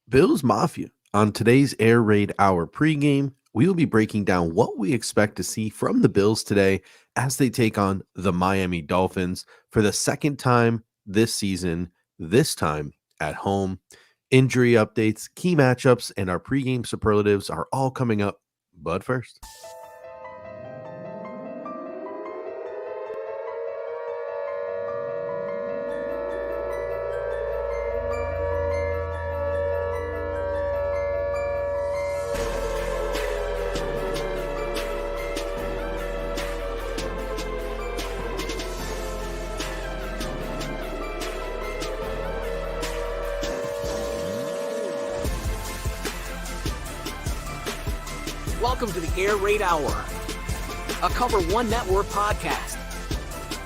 Bills Mafia. On today's Air Raid Hour pregame, we will be breaking down what we expect to see from the Bills today as they take on the Miami Dolphins for the second time this season, this time at home. Injury updates, key matchups, and our pregame superlatives are all coming up. But first, Welcome to the Air Raid Hour, a Cover One Network podcast.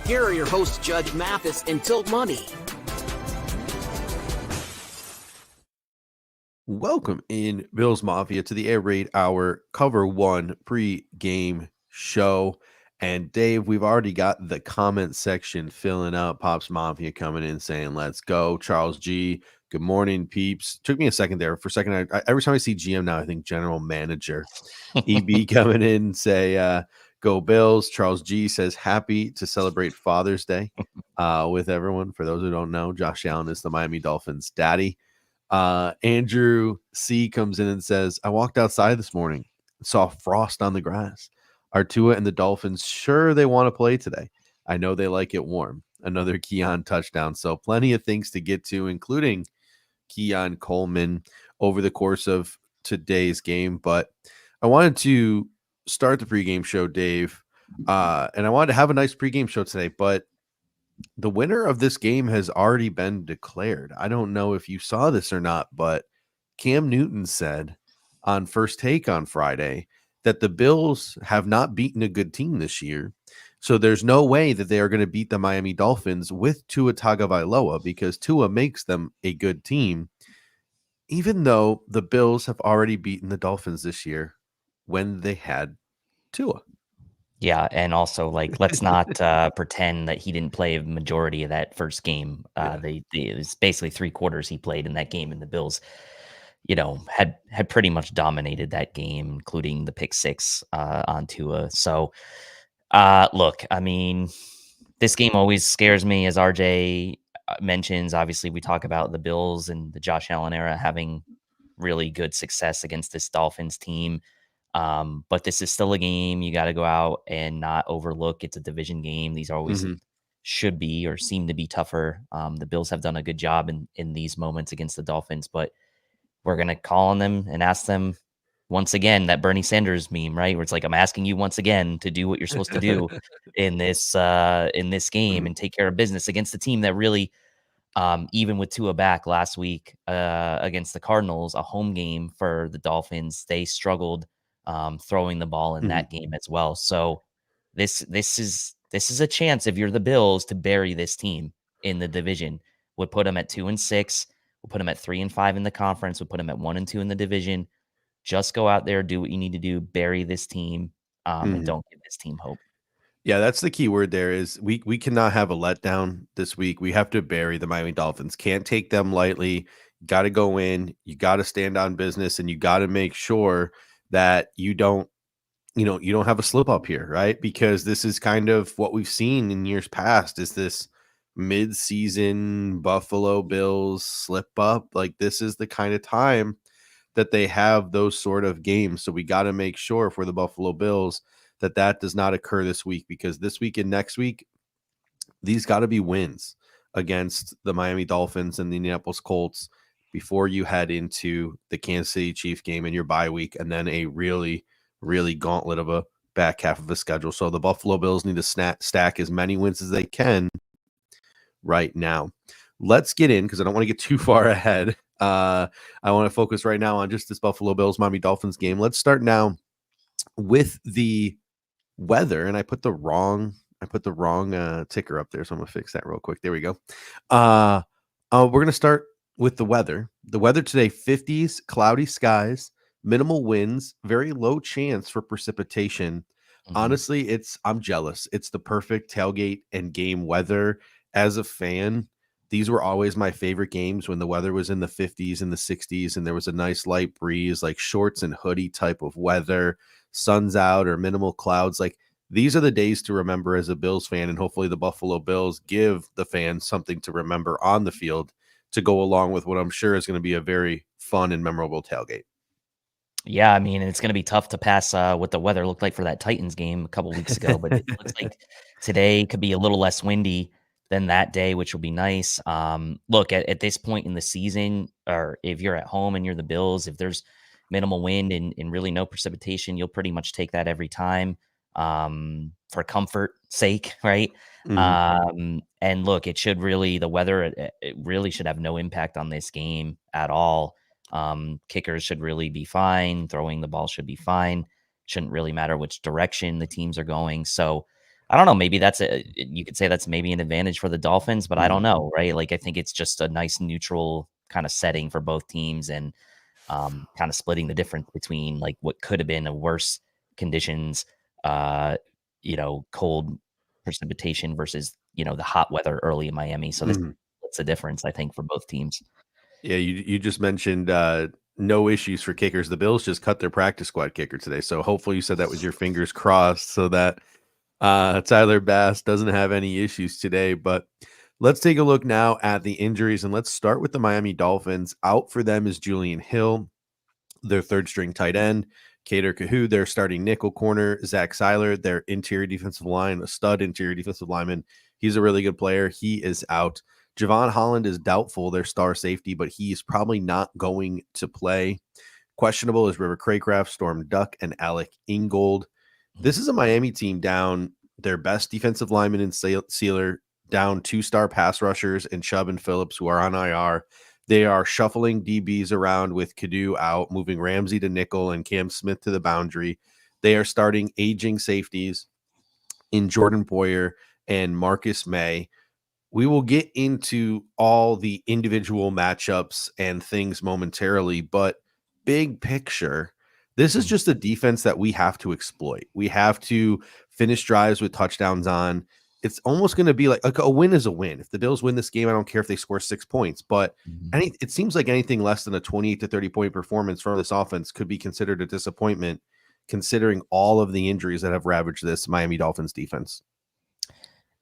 Here are your hosts, Judge Mathis and Tilt Money. welcome in Bills Mafia to the Air Raid Hour Cover One pregame show. And Dave, we've already got the comment section filling up. Pops Mafia coming in saying, let's go. Charles G, good morning, peeps. Took me a second there. For a second, every time I see GM now, I think general manager. EB coming in and say, go Bills. Charles G says, happy to celebrate Father's Day with everyone. For those who don't know, Josh Allen is the Miami Dolphins daddy. Andrew C comes in and says, I walked outside this morning and saw frost on the grass. Are Tua and the Dolphins sure they want to play today? I know they like it warm. Another Keon touchdown. So plenty of things to get to, including Keon Coleman over the course of today's game. But I wanted to start the pregame show, Dave, and I wanted to have a nice pregame show today, but the winner of this game has already been declared. I don't know if you saw this or not, but Cam Newton said on First Take on Friday that the Bills have not beaten a good team this year. So there's no way that they are going to beat the Miami Dolphins with Tua Tagovailoa because Tua makes them a good team, even though the Bills have already beaten the Dolphins this year when they had Tua. Yeah, and also, let's not pretend that he didn't play a majority of that first game. It was basically 3 quarters he played in that game, and the Bills, had pretty much dominated that game, including the pick six on Tua. So, look, I mean, this game always scares me, as RJ mentions. Obviously, we talk about the Bills and the Josh Allen era having really good success against this Dolphins team. But this is still a game you got to go out and not overlook. It's a division game. These are always should be or seem to be tougher. The Bills have done a good job in these moments against the Dolphins, but we're going to call on them and ask them once again, that Bernie Sanders meme, right? Where it's like, I'm asking you once again to do what you're supposed to do in this game and take care of business against the team that really, even with Tua back last week against the Cardinals, a home game for the Dolphins, they struggled throwing the ball in that game as well. So this is a chance, if you're the Bills, to bury this team in the division. Would put them at 2-6. We'll put them at 3-5 in the conference. We'll put them at 1-2 in the division. Just go out there, do what you need to do, bury this team, and don't give this team hope. Yeah, that's the key word there is we cannot have a letdown this week. We have to bury the Miami Dolphins. Can't take them lightly. Got to go in. You got to stand on business, and you got to make sure that you don't have a slip up here, right? Because this is kind of what we've seen in years past is this mid-season Buffalo Bills slip up. Like this is the kind of time that they have those sort of games. So we got to make sure for the Buffalo Bills that does not occur this week, because this week and next week, these got to be wins against the Miami Dolphins and the Indianapolis Colts before you head into the Kansas City Chiefs game in your bye week, and then a really, really gauntlet of a back half of the schedule. So the Buffalo Bills need to stack as many wins as they can right now. Let's get in, because I don't want to get too far ahead. I want to focus right now on just this Buffalo Bills Miami Dolphins game. Let's start now with the weather, and I put the wrong ticker up there, so I'm gonna fix that real quick. There we go. We're gonna start with the weather. The weather today: 50s, cloudy skies, minimal winds, very low chance for precipitation. Honestly, I'm jealous. It's the perfect tailgate and game weather. As a fan, these were always my favorite games when the weather was in the 50s and the 60s and there was a nice light breeze, like shorts and hoodie type of weather, sun's out or minimal clouds. Like these are the days to remember as a Bills fan, and hopefully the Buffalo Bills give the fans something to remember on the field to go along with what I'm sure is going to be a very fun and memorable tailgate. Yeah, I mean, it's gonna be tough to pass, what the weather looked like for that Titans game a couple weeks ago, but it looks like today could be a little less windy than that day, which will be nice. Look, at this point in the season, or if you're at home and you're the Bills, if there's minimal wind and really no precipitation, you'll pretty much take that every time, for comfort sake, right? Mhm. And look, it should really the weather, it really should have no impact on this game at all. Kickers should really be fine. Throwing the ball should be fine. Shouldn't really matter which direction the teams are going. So I don't know. Maybe you could say that's maybe an advantage for the Dolphins, but I Mhm. don't know, right? Like I think it's just a nice neutral kind of setting for both teams, and kind of splitting the difference between like what could have been a worse conditions, uh, cold precipitation versus the hot weather early in Miami. So this Mhm. splits the difference, I think, for both teams. Yeah, you just mentioned no issues for kickers. The Bills just cut their practice squad kicker today, so hopefully you said that with your fingers crossed, so that Tyler Bass doesn't have any issues today. But let's take a look now at the injuries, and let's start with the Miami Dolphins. Out for them is Julian Hill, their third string tight end, Kader Kahu, their starting nickel corner, Zach Seiler, their interior defensive line, a stud interior defensive lineman. He's a really good player. He is out. Javon Holland is doubtful, their star safety, but he's probably not going to play. Questionable is River Craycraft, Storm Duck, and Alec Ingold. This is a Miami team down their best defensive lineman in Sealer, down two-star pass rushers in Chubb and Phillips, who are on IR. They are shuffling DBs around with Kadu out, moving Ramsey to nickel and Cam Smith to the boundary. They are starting aging safeties in Jordan Boyer and Marcus May. We will get into all the individual matchups and things momentarily, but big picture, this is Mhm. just a defense that we have to exploit. We have to finish drives with touchdowns on. It's almost going to be like a win is a win. If the Bills win this game, I don't care if they score 6 points, but Mhm. it seems like anything less than a 28 to 30 point performance from this offense could be considered a disappointment, considering all of the injuries that have ravaged this Miami Dolphins defense.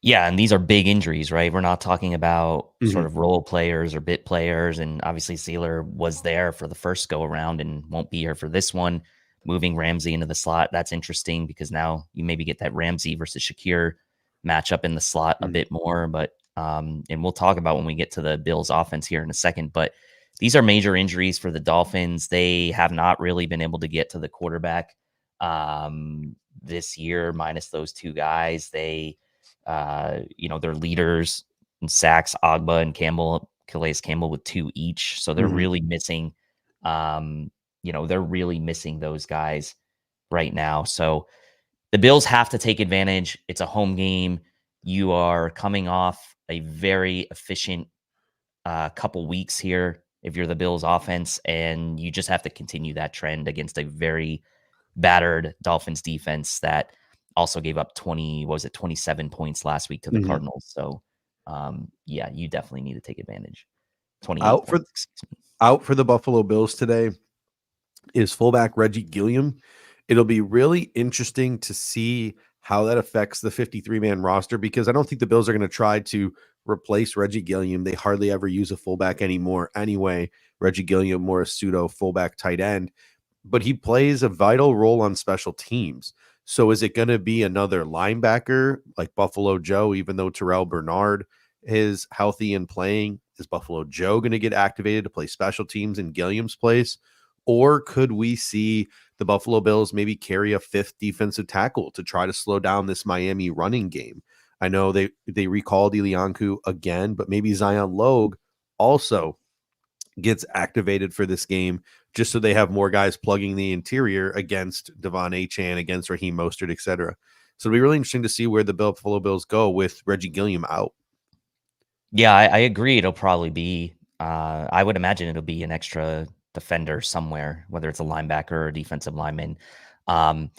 Yeah, and these are big injuries, right? We're not talking about sort Mhm. of role players or bit players, and obviously Sealer was there for the first go around and won't be here for this one. Moving Ramsey into the slot, that's interesting because now you maybe get that Ramsey versus Shakir matchup in the slot a Mhm. bit more. But and we'll talk about when we get to the Bills offense here in a second. But these are major injuries for the Dolphins. They have not really been able to get to the quarterback this year, minus those two guys. Their leaders in sacks, Agba and Campbell, Calais Campbell with two each. So they're Mhm. really missing, they're really missing those guys right now. So the Bills have to take advantage. It's a home game. You are coming off a very efficient couple weeks here if you're the Bills offense, and you just have to continue that trend against a very battered Dolphins defense that also gave up 27 points last week to the Mhm. Cardinals. So, yeah, you definitely need to take advantage. 28 Out for points. Excuse me. out for the Buffalo Bills today is fullback Reggie Gilliam. It'll be really interesting to see how that affects the 53-man roster, because I don't think the Bills are going to try to replace Reggie Gilliam. They hardly ever use a fullback anymore anyway. Reggie Gilliam, more a pseudo fullback tight end, but he plays a vital role on special teams. So is it going to be another linebacker like Buffalo Joe, even though Terrell Bernard is healthy and playing? Is Buffalo Joe going to get activated to play special teams in Gilliam's place? Or could we see the Buffalo Bills maybe carry a fifth defensive tackle to try to slow down this Miami running game? I know they recalled Ilianku again, but maybe Zion Logue also gets activated for this game just so they have more guys plugging the interior against Devon Achane, against Raheem Mostert, etc. So it'll be really interesting to see where the Buffalo Bills go with Reggie Gilliam out. Yeah, I agree. It'll probably be, I would imagine it'll be an extra defender somewhere, whether it's a linebacker or a defensive lineman. Um,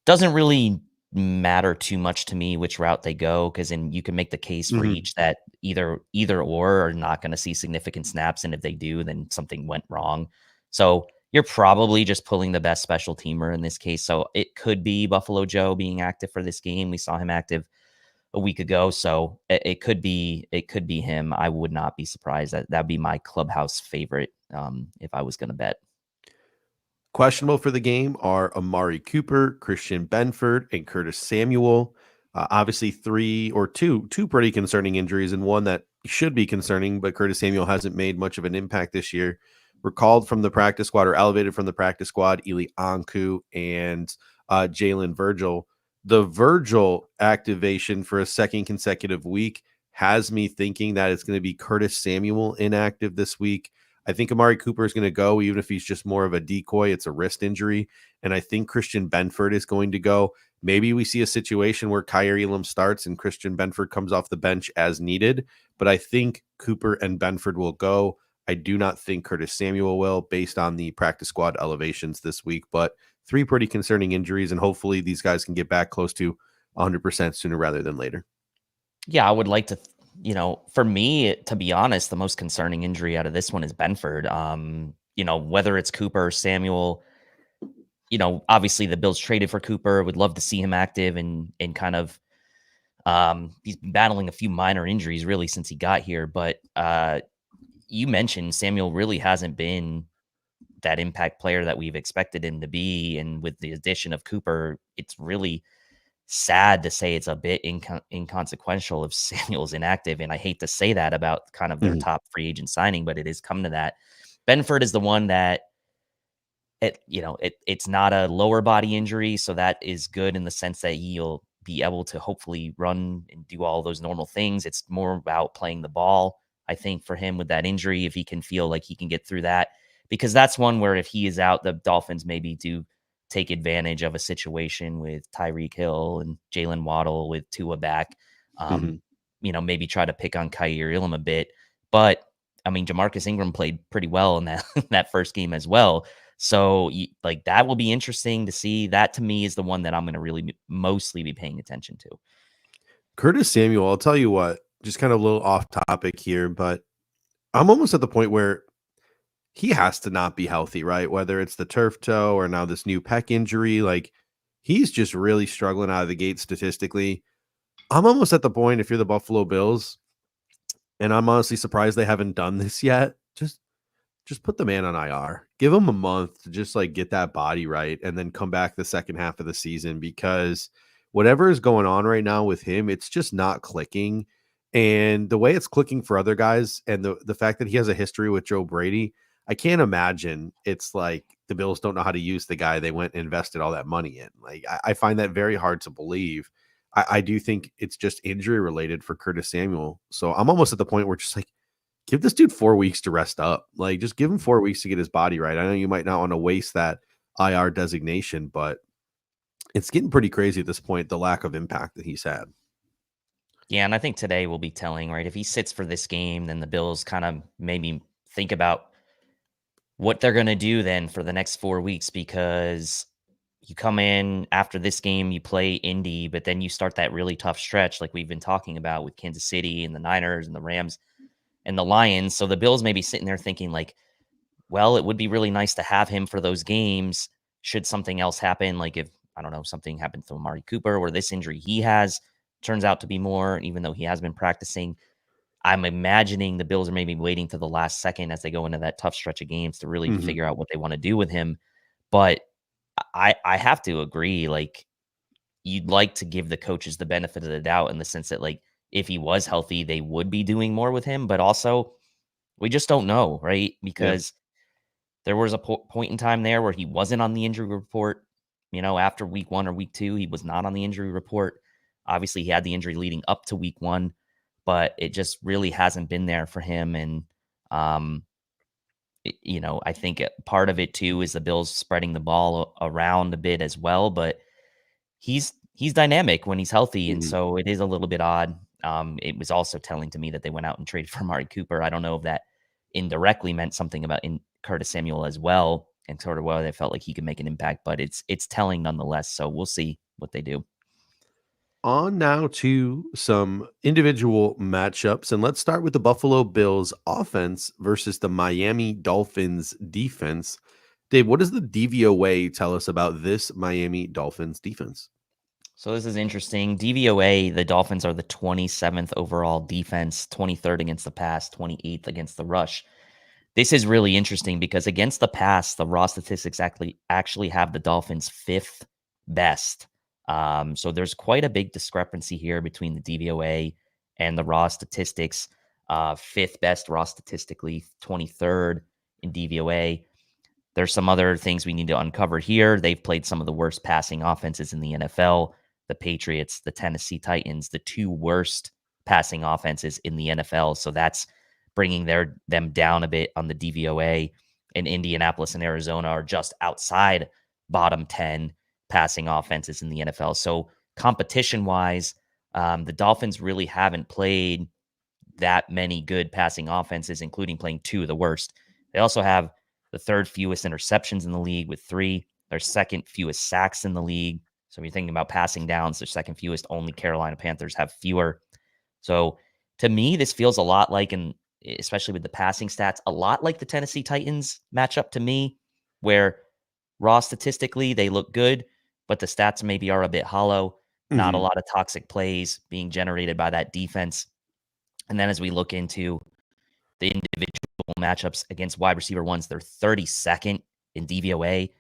Doesn't really matter too much to me which route they go, because then you can make the case for Mhm. each that either or are not going to see significant snaps. And if they do, then something went wrong. So you're probably just pulling the best special teamer in this case. So it could be Buffalo Joe being active for this game. We saw him active a week ago. So it could be him. I would not be surprised. That'd be my clubhouse favorite if I was going to bet. Questionable for the game are Amari Cooper, Christian Benford, and Curtis Samuel. Obviously, two pretty concerning injuries, and one that should be concerning, but Curtis Samuel hasn't made much of an impact this year. Recalled from the practice squad or elevated from the practice squad, Eli Anku and Jalen Virgil. The Virgil activation for a second consecutive week has me thinking that it's going to be Curtis Samuel inactive this week. I think Amari Cooper is going to go, even if he's just more of a decoy. It's a wrist injury. And I think Christian Benford is going to go. Maybe we see a situation where Kyer Elam starts and Christian Benford comes off the bench as needed. But I think Cooper and Benford will go. I do not think Curtis Samuel will, based on the practice squad elevations this week. But three pretty concerning injuries, and hopefully these guys can get back close to 100% sooner rather than later. Yeah, I would like to, for me, to be honest, the most concerning injury out of this one is Benford. Whether it's Cooper or Samuel, obviously the Bills traded for Cooper. Would love to see him active and kind of, he's been battling a few minor injuries really since he got here. But you mentioned Samuel really hasn't been that impact player that we've expected him to be. And with the addition of Cooper, it's really sad to say it's a bit inconsequential if Samuel's inactive. And I hate to say that about kind of their top free agent signing, but it is come to that. Benford is the one that it's not a lower body injury. So that is good in the sense that he'll be able to hopefully run and do all those normal things. It's more about playing the ball, I think, for him with that injury, if he can feel like he can get through that, because that's one where if he is out, the Dolphins maybe do take advantage of a situation with Tyreek Hill and Jalen Waddle with Tua back. Maybe try to pick on Kyer Elam a bit. But I mean, Jamarcus Ingram played pretty well in that first game as well. So that will be interesting to see. That to me is the one that I'm going to really mostly be paying attention to. Curtis Samuel, I'll tell you what, just kind of a little off topic here, but I'm almost at the point where he has to not be healthy, right? Whether it's the turf toe or now this new pec injury, he's just really struggling out of the gate statistically. I'm almost at the point, if you're the Buffalo Bills, and I'm honestly surprised they haven't done this yet, just put the man on IR. Give him a month to just get that body right and then come back the second half of the season, because whatever is going on right now with him, it's just not clicking. And the way it's clicking for other guys, and the fact that he has a history with Joe Brady, I can't imagine it's like the Bills don't know how to use the guy they went and invested all that money in. I find that very hard to believe. I do think it's just injury related for Curtis Samuel. So I'm almost at the point where just give this dude 4 weeks to rest up. Just give him 4 weeks to get his body right. I know you might not want to waste that IR designation, but it's getting pretty crazy at this point, the lack of impact that he's had. Yeah, and I think today will be telling, right? If he sits for this game, then the Bills kind of maybe think about what they're going to do then for the next 4 weeks, because you come in after this game, you play Indy, but then you start that really tough stretch like we've been talking about with Kansas City and the Niners and the Rams and the Lions. So the Bills may be sitting there thinking well, it would be really nice to have him for those games should something else happen. Like if, I don't know, something happened to Amari Cooper or this injury he has turns out to be more, even though he has been practicing. I'm imagining the Bills are maybe waiting to the last second as they go into that tough stretch of games to really figure out what they want to do with him. But I have to agree, you'd like to give the coaches the benefit of the doubt in the sense that if he was healthy, they would be doing more with him. But also, we just don't know, right? Because there was a point in time there where he wasn't on the injury report. After week 1 or week 2, he was not on the injury report. Obviously, he had the injury leading up to week 1, but it just really hasn't been there for him. And, I think part of it too is the Bills spreading the ball around a bit as well, but he's dynamic when he's healthy. And so it is a little bit odd. It was also telling to me that they went out and traded for Amari Cooper. I don't know if that indirectly meant something about Curtis Samuel as well, and sort of they felt like he could make an impact, but it's telling nonetheless. So we'll see what they do. On now to some individual matchups, and let's start with the Buffalo Bills offense versus the Miami Dolphins defense. Dave, what does the DVOA tell us about this Miami Dolphins defense? So this is interesting. DVOA, the Dolphins are the 27th overall defense, 23rd against the pass, 28th against the rush. This is really interesting because against the pass, the raw statistics actually have the Dolphins fifth best. So there's quite a big discrepancy here between the DVOA and the raw statistics. Fifth best raw statistically, 23rd in DVOA. There's some other things we need to uncover here. They've played some of the worst passing offenses in the NFL. The Patriots, the Tennessee Titans, the two worst passing offenses in the NFL. So that's bringing them down a bit on the DVOA. And Indianapolis and Arizona are just outside bottom 10 passing offenses in the NFL. So competition-wise, the Dolphins really haven't played that many good passing offenses, including playing two of the worst. They also have the third fewest interceptions in the league with 3. Their second fewest sacks in the league. So if you're thinking about passing downs, their second fewest. Only Carolina Panthers have fewer. So to me, this feels a lot like, especially with the passing stats, a lot like the Tennessee Titans matchup to me, where raw statistically they look good, but the stats maybe are a bit hollow. Not a lot of toxic plays being generated by that defense. And then as we look into the individual matchups against wide receiver ones, they're 32nd in DVOA.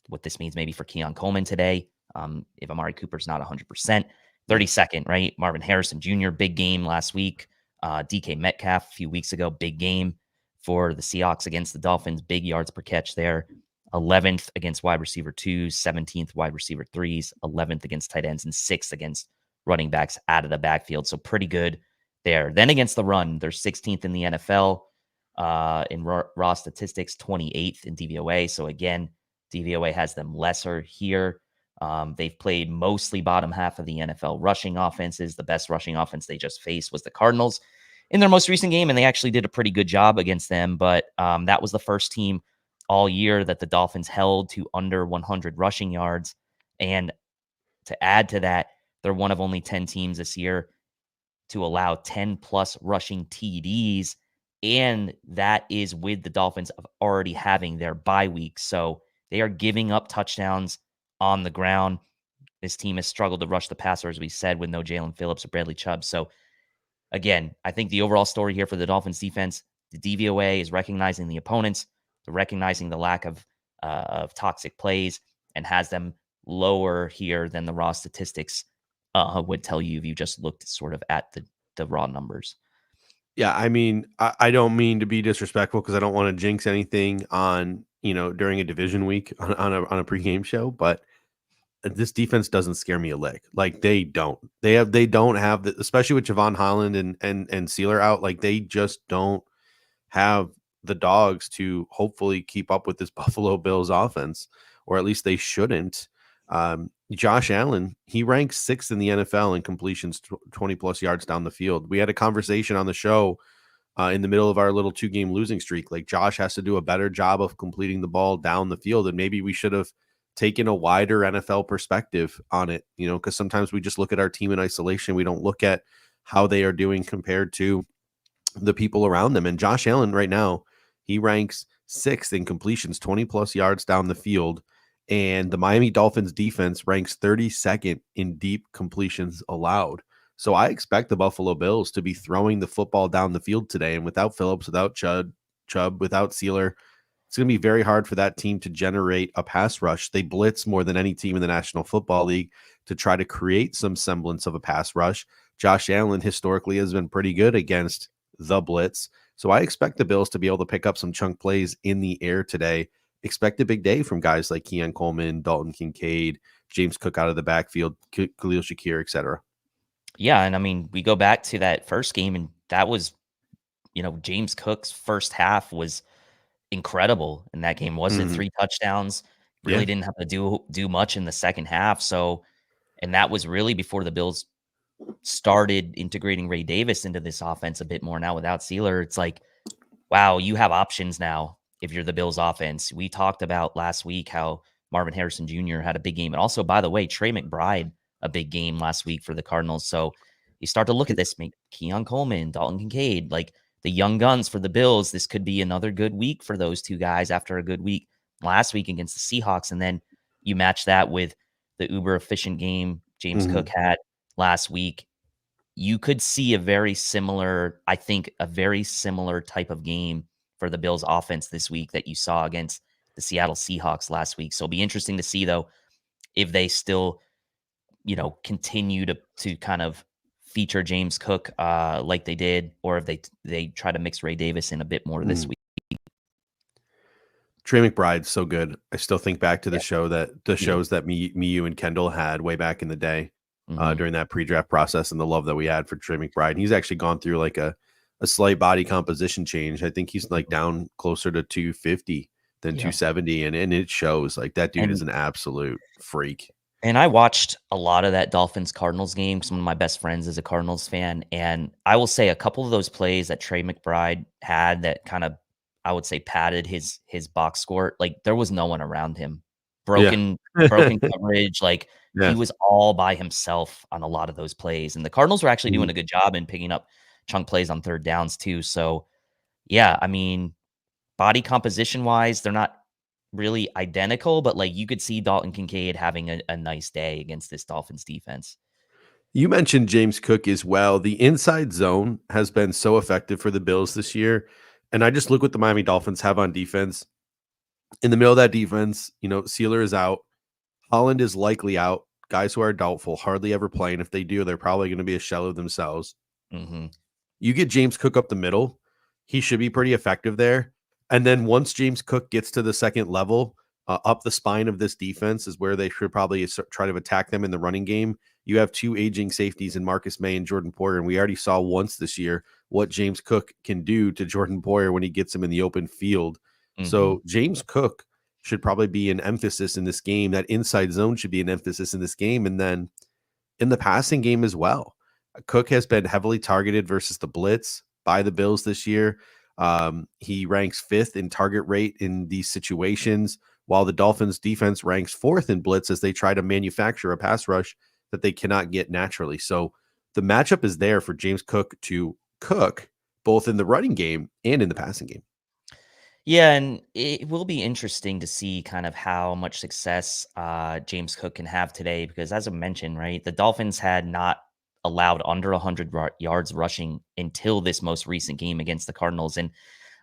What this means maybe for Keon Coleman today, if Amari Cooper's not 100%. 32nd, right? Marvin Harrison Jr., big game last week. DK Metcalf a few weeks ago, big game for the Seahawks against the Dolphins, big yards per catch there. 11th against wide receiver 2s, 17th wide receiver 3s, 11th against tight ends, and 6th against running backs out of the backfield. So pretty good there. Then against the run, they're 16th in the NFL in raw statistics, 28th in DVOA. So again, DVOA has them lesser here. They've played mostly bottom half of the NFL rushing offenses. The best rushing offense they just faced was the Cardinals in their most recent game, and they actually did a pretty good job against them. But that was the first team all year that the Dolphins held to under 100 rushing yards. And to add to that, they're one of only 10 teams this year to allow 10 plus rushing TDs. And that is with the Dolphins of already having their bye week. So they are giving up touchdowns on the ground. This team has struggled to rush the passer, as we said, with no Jalen Phillips or Bradley Chubb. So again, I think the overall story here for the Dolphins defense, the DVOA is recognizing the opponents, recognizing the lack of toxic plays, and has them lower here than the raw statistics would tell you if you just looked sort of at the raw numbers. Yeah, I mean, I don't mean to be disrespectful because I don't want to jinx anything on, during a division week on a pregame show, but this defense doesn't scare me a lick. Like they don't. They don't have the, especially with Javon Holland and Sealer out, like they just don't have the dogs to hopefully keep up with this Buffalo Bills offense, or at least they shouldn't. Josh Allen, he ranks 6th in the NFL in completions 20 plus yards down the field. We had a conversation on the show in the middle of our little 2-game losing streak. Like Josh has to do a better job of completing the ball down the field. And maybe we should have taken a wider NFL perspective on it, because sometimes we just look at our team in isolation. We don't look at how they are doing compared to the people around them. And Josh Allen right now, he ranks 6th in completions, 20 plus yards down the field. And the Miami Dolphins defense ranks 32nd in deep completions allowed. So I expect the Buffalo Bills to be throwing the football down the field today. And without Phillips, without Chubb, without Sealer, it's going to be very hard for that team to generate a pass rush. They blitz more than any team in the National Football League to try to create some semblance of a pass rush. Josh Allen historically has been pretty good against the blitz. So I expect the Bills to be able to pick up some chunk plays in the air today. Expect a big day from guys like Keon Coleman, Dalton Kincaid, James Cook out of the backfield, Khalil Shakir, etc. Yeah, and I mean, we go back to that first game, and that was, James Cook's first half was incredible in that game. Was it 3 touchdowns? Really didn't have to do much in the second half. So, and that was really before the Bills started integrating Ray Davis into this offense a bit more. Now without Sealer, it's like, wow, you have options now if you're the Bills offense. We talked about last week how Marvin Harrison Jr. had a big game. And also, by the way, Trey McBride a big game last week for the Cardinals. So you start to look at this, make Keon Coleman, Dalton Kincaid, like the young guns for the Bills. This could be another good week for those two guys after a good week last week against the Seahawks. And then you match that with the uber efficient game James Cook had last week. You could see a very similar type of game for the Bills offense this week that you saw against the Seattle Seahawks last week. So it'll be interesting to see, though, if they still, continue to kind of feature James Cook like they did, or if they try to mix Ray Davis in a bit more this week. Trey McBride's so good. I still think back to the shows that me, you, and Kendall had way back in the day during that pre-draft process, and the love that we had for Trey McBride. And he's actually gone through like a slight body composition change. I think he's like down closer to 250 than 270, and it shows. Like that dude is an absolute freak. And I watched a lot of that Dolphins-Cardinals game. Some of my best friends is a Cardinals fan. And I will say a couple of those plays that Trey McBride had that kind of, I would say, padded his box score. Like there was no one around him. Broken coverage. Like he was all by himself on a lot of those plays. And the Cardinals were actually doing a good job in picking up chunk plays on third downs too. So yeah, I mean, body composition wise, they're not really identical, but like you could see Dalton Kincaid having a nice day against this Dolphins defense. You mentioned James Cook as well. The inside zone has been so effective for the Bills this year. And I just look what the Miami Dolphins have on defense. In the middle of that defense, Sealer is out. Holland is likely out. Guys who are doubtful hardly ever play. And if they do, they're probably going to be a shell of themselves. You get James Cook up the middle. He should be pretty effective there. And then once James Cook gets to the second level, up the spine of this defense is where they should probably try to attack them in the running game. You have two aging safeties in Marcus May and Jordan Poyer, and we already saw once this year what James Cook can do to Jordan Poyer when he gets him in the open field. So James Cook should probably be an emphasis in this game. That inside zone should be an emphasis in this game. And then in the passing game as well. Cook has been heavily targeted versus the blitz by the Bills this year. He ranks 5th in target rate in these situations, while the Dolphins defense ranks 4th in blitz as they try to manufacture a pass rush that they cannot get naturally. So the matchup is there for James Cook to cook both in the running game and in the passing game. Yeah, and it will be interesting to see kind of how much success James Cook can have today, because as I mentioned, right, the Dolphins had not allowed under 100 yards rushing until this most recent game against the Cardinals. And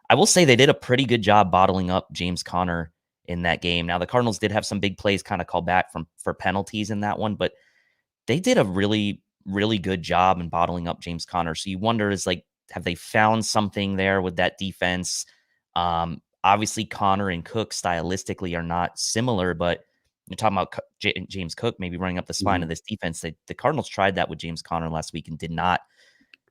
I will say they did a pretty good job bottling up James Conner in that game. Now, the Cardinals did have some big plays kind of called back for penalties in that one, but they did a really, really good job in bottling up James Conner. So you wonder, have they found something there with that defense? Obviously, Conner and Cook stylistically are not similar, but you're talking about James Cook maybe running up the spine of this defense. The Cardinals tried that with James Conner last week and did not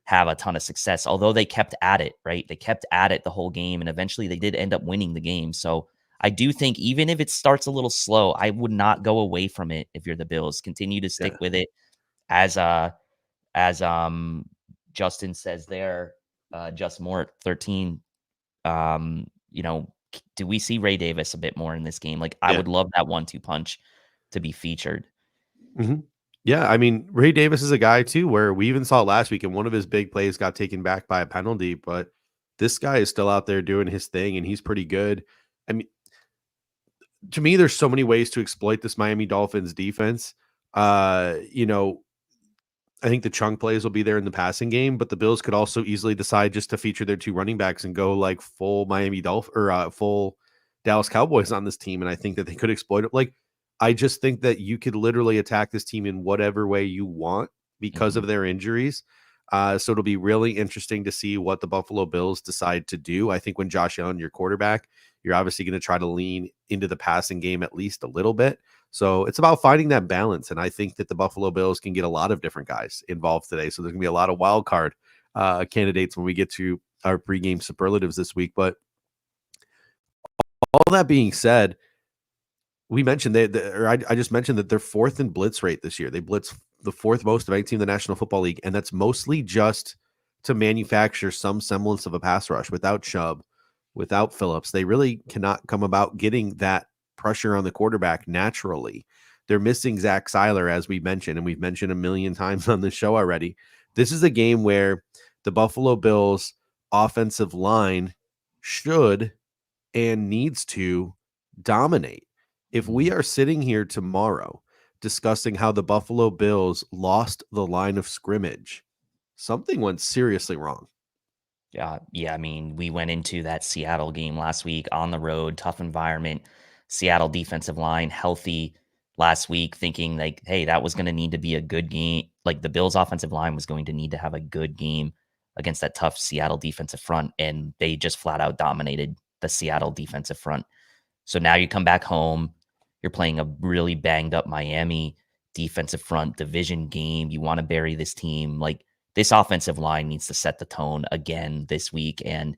have a ton of success, although they kept at it, right? They kept at it the whole game, and eventually they did end up winning the game. So I do think even if it starts a little slow, I would not go away from it if you're the Bills. Continue to stick with it. As Justin says there, Just More at 13, do we see Ray Davis a bit more in this game? Like, I would love that 1-2 punch to be featured. Yeah, I mean, Ray Davis is a guy too, where we even saw last week, and one of his big plays got taken back by a penalty, but this guy is still out there doing his thing, and he's pretty good. I mean, to me, there's so many ways to exploit this Miami Dolphins defense. I think the chunk plays will be there in the passing game, but the Bills could also easily decide just to feature their two running backs and go like full Miami Dolphins or full Dallas Cowboys on this team. And I think that they could exploit it. Like, I just think that you could literally attack this team in whatever way you want because of their injuries. So it'll be really interesting to see what the Buffalo Bills decide to do. I think when Josh Allen, your quarterback, you're obviously going to try to lean into the passing game at least a little bit. So it's about finding that balance. And I think that the Buffalo Bills can get a lot of different guys involved today. So there's going to be a lot of wild card candidates when we get to our pregame superlatives this week. But all that being said, we mentioned I just mentioned that they're 4th in blitz rate this year. They blitz the 4th most of any team in the National Football League. And that's mostly just to manufacture some semblance of a pass rush. Without Chubb, without Phillips, they really cannot come about getting that pressure on the quarterback naturally. They're missing Zach Seiler, as we mentioned, and we've mentioned a million times on the show already. This is a game where the Buffalo Bills offensive line should and needs to dominate. If we are sitting here tomorrow discussing how the Buffalo Bills lost the line of scrimmage, something went seriously wrong. Yeah. I mean, we went into that Seattle game last week on the road, tough environment. Seattle defensive line healthy last week, thinking like, hey, that was going to need to be a good game. Like the Bills' offensive line was going to need to have a good game against that tough Seattle defensive front, and they just flat out dominated the Seattle defensive front. So now you come back home, you're playing a really banged up Miami defensive front division game. You want to bury this team. Like this offensive line needs to set the tone again this week. And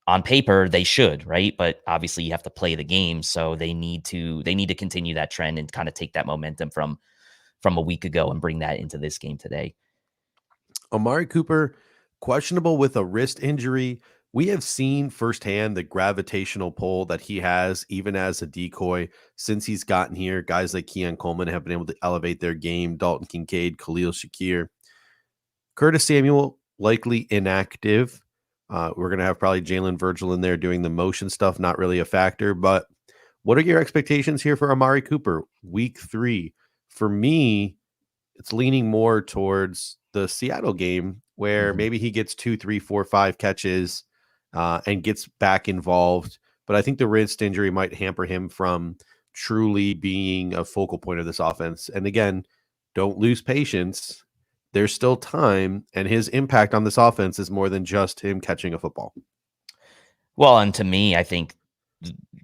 on paper, they should, right? But obviously you have to play the game. So they need to continue that trend and kind of take that momentum from a week ago and bring that into this game today. Amari Cooper, questionable with a wrist injury. We have seen firsthand the gravitational pull that he has, even as a decoy, since he's gotten here. Guys like Keon Coleman have been able to elevate their game. Dalton Kincaid, Khalil Shakir. Curtis Samuel, likely inactive. We're going to have probably Jalen Virgil in there doing the motion stuff, not really a factor. But what are your expectations here for Amari Cooper? Week 3. For me, it's leaning more towards the Seattle game where maybe he gets 2, 3, 4, 5 catches and gets back involved. But I think the wrist injury might hamper him from truly being a focal point of this offense. And again, don't lose patience. There's still time, and his impact on this offense is more than just him catching a football. Well, and to me, I think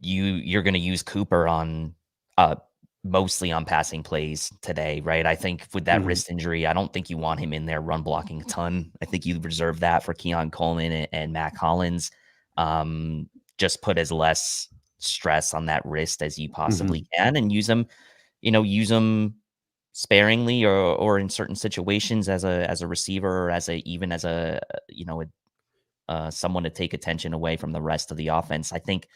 you're going to use Cooper on mostly on passing plays today, right? I think with that wrist injury, I don't think you want him in there run blocking a ton. I think you reserve that for Keon Coleman and Matt Collins. Just put as less stress on that wrist as you possibly can, and use them sparingly or in certain situations as a receiver or even as a someone to take attention away from the rest of the offense. I think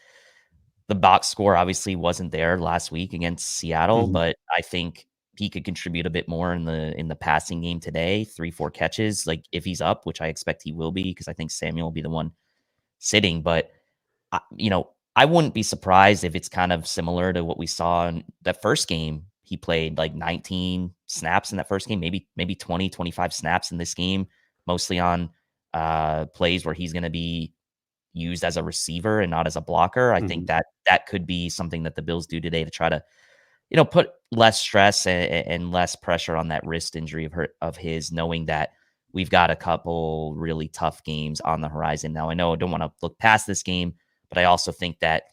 the box score obviously wasn't there last week against Seattle, but I think he could contribute a bit more in the passing game today. 3-4 catches, like if he's up, which I expect he will be, because I think Samuel will be the one sitting. But I wouldn't be surprised if it's kind of similar to what we saw in that first game. He played like 19 snaps in that first game, maybe 20, 25 snaps in this game, mostly on plays where he's going to be used as a receiver and not as a blocker. I think that could be something that the Bills do today to try to, put less stress and less pressure on that wrist injury of his, knowing that we've got a couple really tough games on the horizon. Now, I know I don't want to look past this game, but I also think that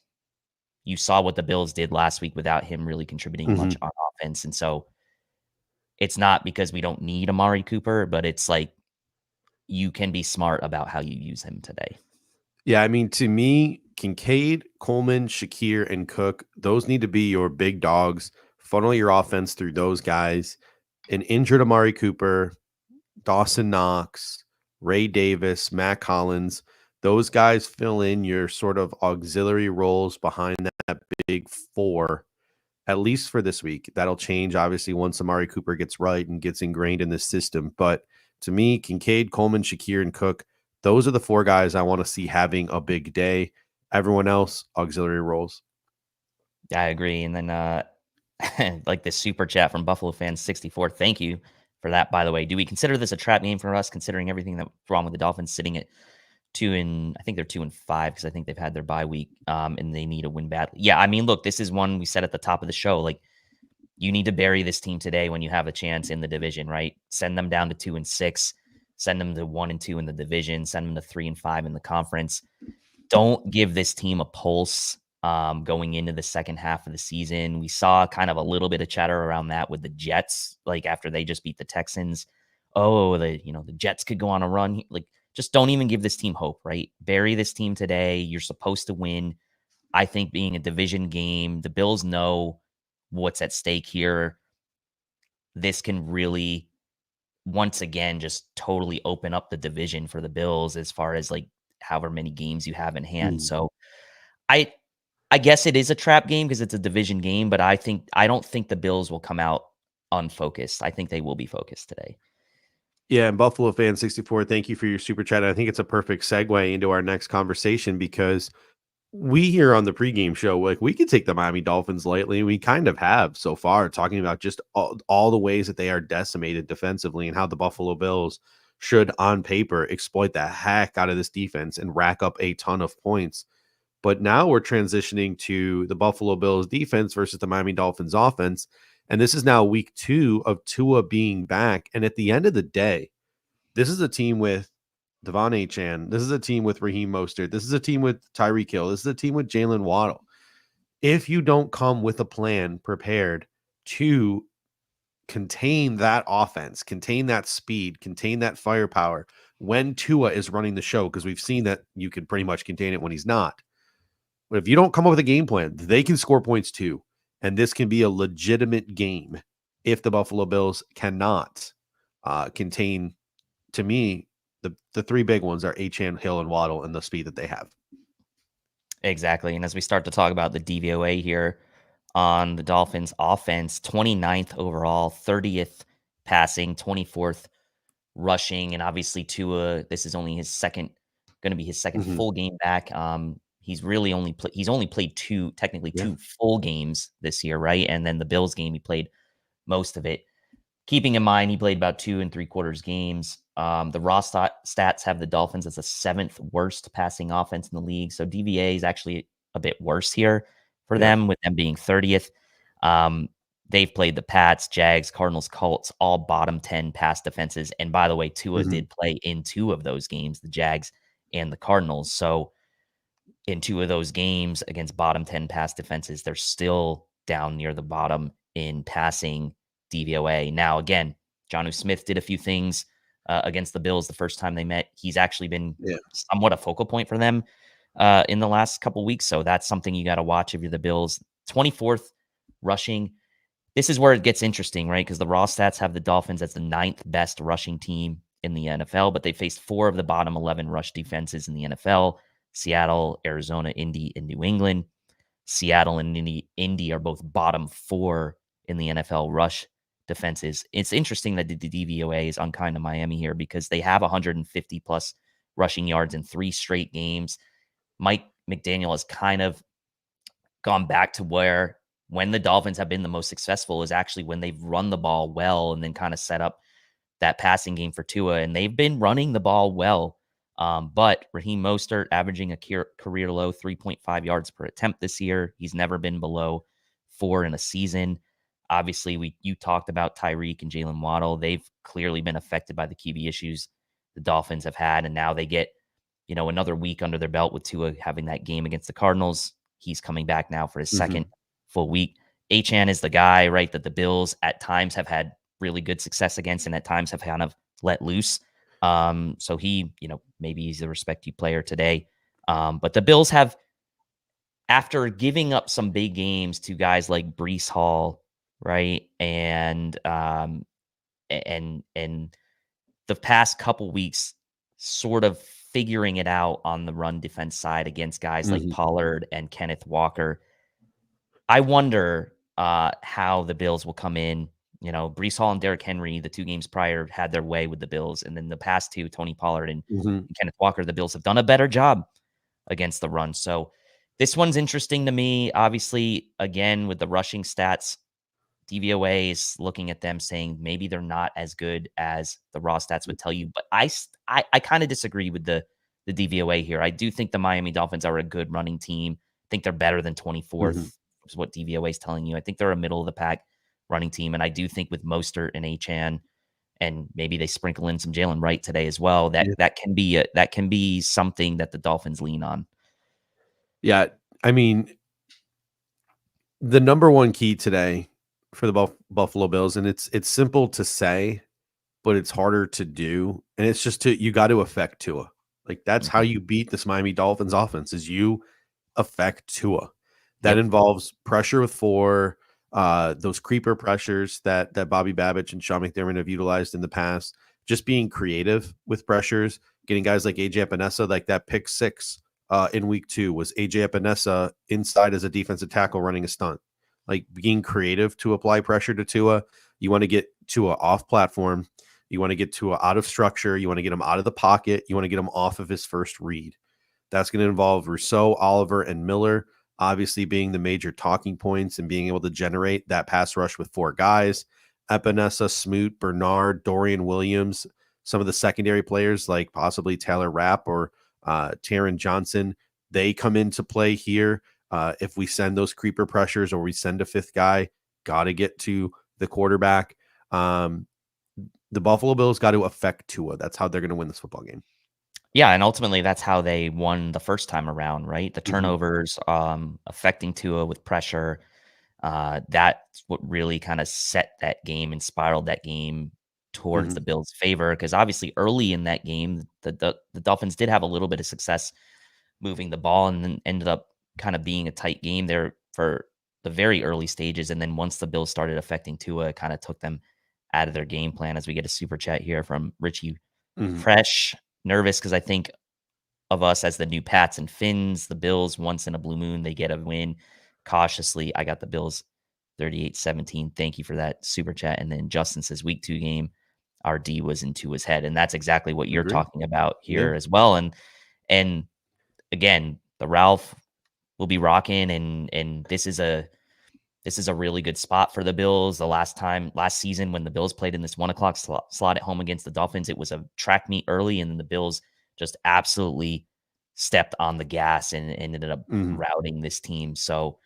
you saw what the Bills did last week without him really contributing much on offense. And so it's not because we don't need Amari Cooper, but it's like you can be smart about how you use him today. Yeah, I mean, to me, Kincaid, Coleman, Shakir, and Cook, those need to be your big dogs. Funnel your offense through those guys. An injured Amari Cooper, Dawson Knox, Ray Davis, Matt Collins, those guys fill in your sort of auxiliary roles behind that big 4, at least for this week. That'll change, obviously, once Amari Cooper gets right and gets ingrained in this system. But to me, Kincaid, Coleman, Shakir, and Cook, those are the 4 guys I want to see having a big day. Everyone else, auxiliary roles. Yeah, I agree. And then like this super chat from Buffalo Fans 64. Thank you for that, by the way. Do we consider this a trap game for us, considering everything that's wrong with the Dolphins sitting at 2-5, because I think they've had their bye week and they need a win badly. Yeah, I mean, look, this is one we said at the top of the show. Like, you need to bury this team today when you have a chance in the division, right? Send them down to 2-6, send them to 1-2 in the division, send them to 3-5 in the conference. Don't give this team a pulse going into the second half of the season. We saw kind of a little bit of chatter around that with the Jets, like after they just beat the Texans. Oh, the Jets could go on a run. Like, just don't even give this team hope, right? Bury this team today. You're supposed to win. I think being a division game, the Bills know what's at stake here. This can really, once again, just totally open up the division for the Bills as far as like however many games you have in hand. So I I guess it is a trap game because it's a division game, but I don't think the Bills will come out unfocused. I think they will be focused today. Yeah, and Buffalo Fan 64, thank you for your super chat. I think it's a perfect segue into our next conversation because we here on the pregame show, like we could take the Miami Dolphins lightly. We kind of have so far, talking about just all the ways that they are decimated defensively and how the Buffalo Bills should, on paper, exploit the heck out of this defense and rack up a ton of points. But now we're transitioning to the Buffalo Bills defense versus the Miami Dolphins offense. And this is now week 2 of Tua being back. And at the end of the day, this is a team with Devon Achane. This is a team with Raheem Mostert. This is a team with Tyreek Hill. This is a team with Jalen Waddle. If you don't come with a plan prepared to contain that offense, contain that speed, contain that firepower when Tua is running the show, because we've seen that you can pretty much contain it when he's not. But if you don't come up with a game plan, they can score points too. And this can be a legitimate game if the Buffalo Bills cannot contain, to me, the three big ones are Achane, Hill, and Waddle, and the speed that they have. Exactly. And as we start to talk about the DVOA here on the Dolphins offense, 29th overall, 30th passing, 24th rushing, and obviously Tua, this is only his second full game back. He's really only played two full games this year, right? And then the Bills game, he played most of it. Keeping in mind, he played about 2 3/4 games. The raw stats have the Dolphins as the 7th worst passing offense in the league. So DVA is actually a bit worse here for them, with them being 30th. They've played the Pats, Jags, Cardinals, Colts, all bottom 10 pass defenses. And by the way, Tua did play in 2 of those games, the Jags and the Cardinals. So in 2 of those games against bottom 10 pass defenses, they're still down near the bottom in passing DVOA. Now, again, Jonnu Smith did a few things against the Bills the first time they met. He's actually been somewhat a focal point for them in the last couple weeks. So that's something you got to watch if you're the Bills. 24th rushing. This is where it gets interesting, right? Because the raw stats have the Dolphins as the 9th best rushing team in the NFL, but they faced 4 of the bottom 11 rush defenses in the NFL: Seattle, Arizona, Indy, and New England. Seattle and Indy are both bottom 4 in the NFL rush defenses. It's interesting that the DVOA is unkind to Miami here because they have 150 plus rushing yards in 3 straight games. Mike McDaniel has kind of gone back to where when the Dolphins have been the most successful is actually when they've run the ball well and then kind of set up that passing game for Tua. And they've been running the ball well. But Raheem Mostert averaging a career low 3.5 yards per attempt this year. He's never been below 4 in a season. Obviously, you talked about Tyreek and Jalen Waddle. They've clearly been affected by the QB issues the Dolphins have had, and now they get, another week under their belt with Tua having that game against the Cardinals. He's coming back now for his second full week. Achane is the guy, right, that the Bills at times have had really good success against and at times have kind of let loose. So he, maybe he's a respect you player today. But the Bills have, after giving up some big games to guys like Breece Hall, right, and the past couple weeks, sort of figuring it out on the run defense side against guys like Pollard and Kenneth Walker. I wonder how the Bills will come in. Breece Hall and Derrick Henry, the 2 games prior, had their way with the Bills. And then the past 2, Tony Pollard and Kenneth Walker, the Bills have done a better job against the run. So this one's interesting to me. Obviously, again, with the rushing stats, DVOA is looking at them saying maybe they're not as good as the raw stats would tell you. But I kind of disagree with the DVOA here. I do think the Miami Dolphins are a good running team. I think they're better than 24th, is what DVOA is telling you. I think they're a middle of the pack running team. And I do think with Mostert and Achane, and maybe they sprinkle in some Jalen Wright today as well, that can be something that the Dolphins lean on. Yeah. I mean, the number one key today for the Buffalo Bills, and it's simple to say, but it's harder to do. And it's just you got to affect Tua. Like that's how you beat this Miami Dolphins offense is you affect Tua. That involves pressure with 4, those creeper pressures that Bobby Babich and Sean McDermott have utilized in the past, just being creative with pressures, getting guys like AJ Epinesa, like that pick 6 in week 2 was AJ Epinesa inside as a defensive tackle running a stunt. Like being creative to apply pressure to Tua. You want to get Tua off platform. You want to get Tua out of structure. You want to get him out of the pocket. You want to get him off of his first read. That's going to involve Rousseau, Oliver, and Miller, obviously being the major talking points and being able to generate that pass rush with 4 guys. Epinesa, Smoot, Bernard, Dorian Williams, some of the secondary players like possibly Taylor Rapp or Taron Johnson, they come into play here. If we send those creeper pressures or we send a 5th guy, got to get to the quarterback. The Buffalo Bills got to affect Tua. That's how they're going to win this football game. Yeah, and ultimately that's how they won the first time around, right? The turnovers affecting Tua with pressure. That's what really kind of set that game and spiraled that game towards the Bills' favor. Because obviously early in that game, the Dolphins did have a little bit of success moving the ball and then ended up kind of being a tight game there for the very early stages. And then once the Bills started affecting Tua, it kind of took them out of their game plan. As we get a super chat here from Richie Fresh, nervous because I think of us as the new Pats and Finns, the Bills, once in a blue moon, they get a win. Cautiously, I got the Bills 38-17. Thank you for that super chat. And then Justin says, week 2 game, our D was into his head. And that's exactly what you're talking about here as well. And again, the Ralph will be rocking, and this is a really good spot for the Bills. The last season when the Bills played in this 1:00 slot at home against the Dolphins, it was a track meet early, and then the Bills just absolutely stepped on the gas and ended up routing this team. So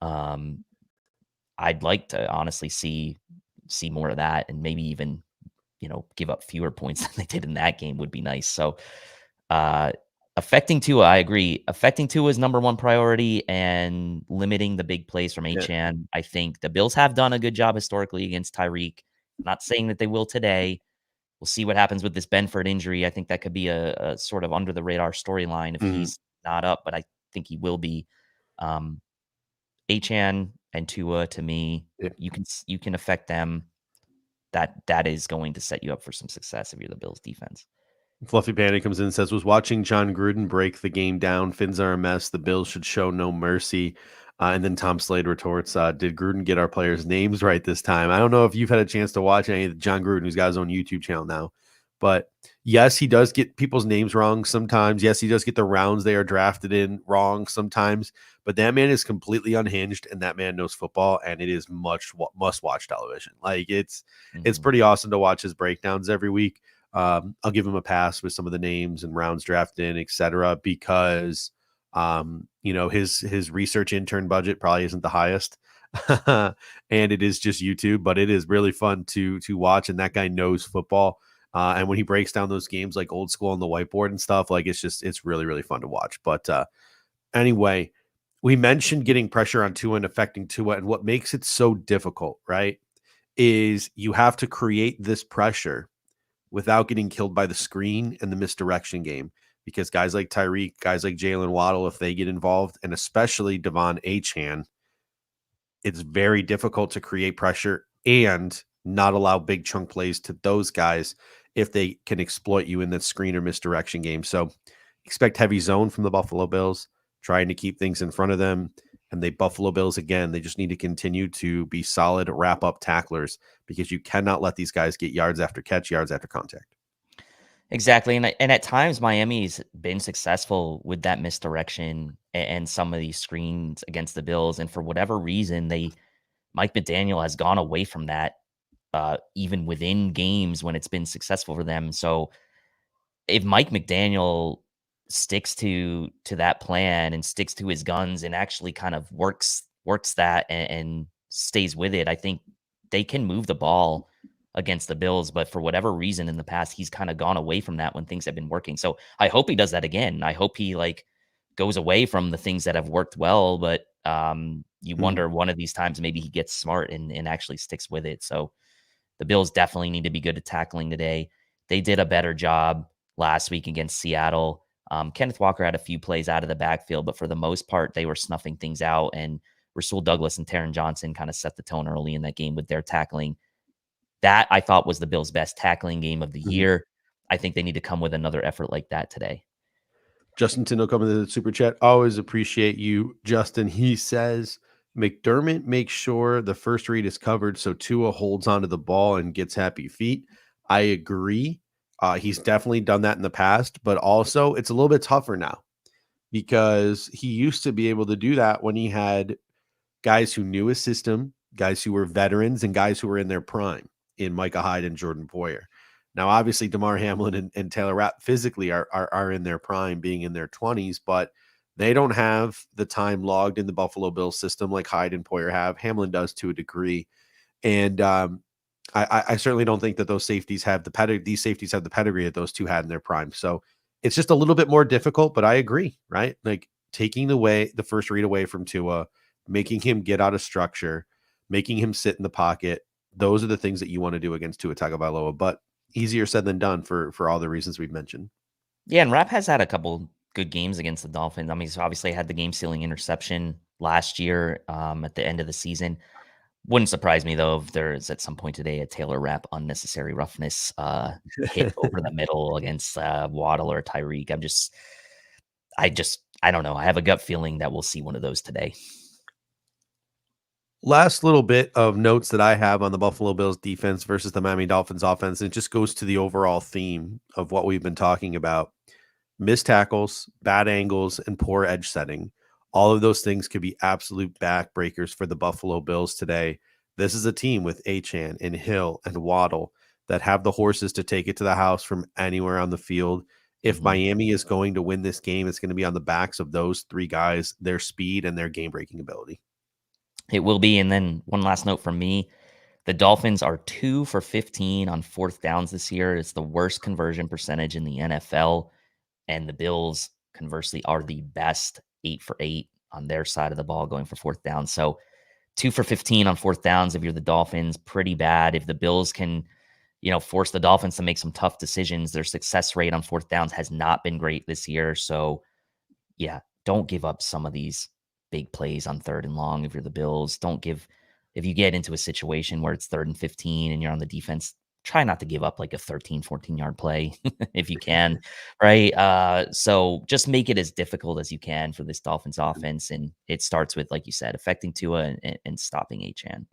I'd like to honestly see more of that, and maybe even, give up fewer points than they did in that game would be nice. So affecting Tua, I agree. Affecting Tua is number 1 priority, and limiting the big plays from Achane. I think the Bills have done a good job historically against Tyreek. Not saying that they will today. We'll see what happens with this Benford injury. I think that could be a sort of under the radar storyline if he's not up, but I think he will be. Achane and Tua, to me, you can affect them. That is going to set you up for some success if you're the Bills defense. Fluffy Panda comes in and says, was watching John Gruden break the game down. Finns are a mess. The Bills should show no mercy. And then Tom Slade retorts, did Gruden get our players' names right this time? I don't know if you've had a chance to watch any of John Gruden, who's got his own YouTube channel now. But yes, he does get people's names wrong sometimes. Yes, he does get the rounds they are drafted in wrong sometimes. But that man is completely unhinged, and that man knows football, and it is must-watch television. Like, it's pretty awesome to watch his breakdowns every week. I'll give him a pass with some of the names and rounds drafted in, etc., because his research intern budget probably isn't the highest. And it is just YouTube, but it is really fun to watch, and that guy knows football. And when he breaks down those games like old school on the whiteboard and stuff, like it's really, really fun to watch. But anyway, we mentioned getting pressure on Tua and affecting Tua, and what makes it so difficult, right, is you have to create this pressure without getting killed by the screen and the misdirection game. Because guys like Tyreek, guys like Jalen Waddle, if they get involved, and especially Devon Achane, it's very difficult to create pressure and not allow big chunk plays to those guys if they can exploit you in that screen or misdirection game. So expect heavy zone from the Buffalo Bills, trying to keep things in front of them. And the Buffalo Bills, again, they just need to continue to be solid wrap-up tacklers, because you cannot let these guys get yards after catch, yards after contact. Exactly. And at times, Miami's been successful with that misdirection and some of these screens against the Bills. And for whatever reason, Mike McDaniel has gone away from that, even within games when it's been successful for them. So if Mike McDaniel sticks to that plan and sticks to his guns and actually kind of works that and stays with it, I think they can move the ball against the Bills. But for whatever reason in the past, he's kind of gone away from that when things have been working. So I hope he does that again. I hope he goes away from the things that have worked well, but you wonder one of these times maybe he gets smart and actually sticks with it. So the Bills definitely need to be good at tackling today. They did a better job last week against Seattle. Kenneth Walker had a few plays out of the backfield, but for the most part, they were snuffing things out. And Rasul Douglas and Taron Johnson kind of set the tone early in that game with their tackling. That I thought was the Bills' best tackling game of the year. I think they need to come with another effort like that today. Justin Tindall coming to the super chat. Always appreciate you, Justin. He says McDermott makes sure the first read is covered so Tua holds onto the ball and gets happy feet. I agree. He's definitely done that in the past, but also it's a little bit tougher now because he used to be able to do that when he had guys who knew his system, guys who were veterans, and guys who were in their prime in Micah Hyde and Jordan Poyer. Now, obviously, DeMar Hamlin and Taylor Rapp physically are in their prime, being in their 20s, but they don't have the time logged in the Buffalo Bills system like Hyde and Poyer have. Hamlin does to a degree. And I certainly don't think that those safeties have the pedigree. These safeties have the pedigree that those two had in their prime. So it's just a little bit more difficult, but I agree, right? Like taking the first read away from Tua, making him get out of structure, making him sit in the pocket. Those are the things that you want to do against Tua Tagovailoa, but easier said than done for all the reasons we've mentioned. Yeah, and Rapp has had a couple good games against the Dolphins. I mean, he's obviously had the game-sealing interception last year at the end of the season. Wouldn't surprise me, though, if there is at some point today a Taylor Rapp unnecessary roughness hit over the middle against Waddle or Tyreek. I don't know. I have a gut feeling that we'll see one of those today. Last little bit of notes that I have on the Buffalo Bills defense versus the Miami Dolphins offense, and it just goes to the overall theme of what we've been talking about. Missed tackles, bad angles, and poor edge setting. All of those things could be absolute backbreakers for the Buffalo Bills today. This is a team with Achane and Hill and Waddle that have the horses to take it to the house from anywhere on the field. If Miami is going to win this game, it's going to be on the backs of those three guys, their speed and their game-breaking ability. It will be. And then one last note from me. The Dolphins are 2 for 15 on fourth downs this year. It's the worst conversion percentage in the NFL. And the Bills, conversely, are the best 8 for 8 on their side of the ball going for fourth down. So 2 for 15 on fourth downs if you're the Dolphins, pretty bad. If the Bills can, force the Dolphins to make some tough decisions, their success rate on fourth downs has not been great this year. So, yeah, don't give up some of these big plays on third and long if you're the Bills. If you get into a situation where it's 3rd and 15 and you're on the defense, try not to give up like a 13, 14-yard play if you can, right? So just make it as difficult as you can for this Dolphins offense. And it starts with, like you said, affecting Tua and stopping Achane.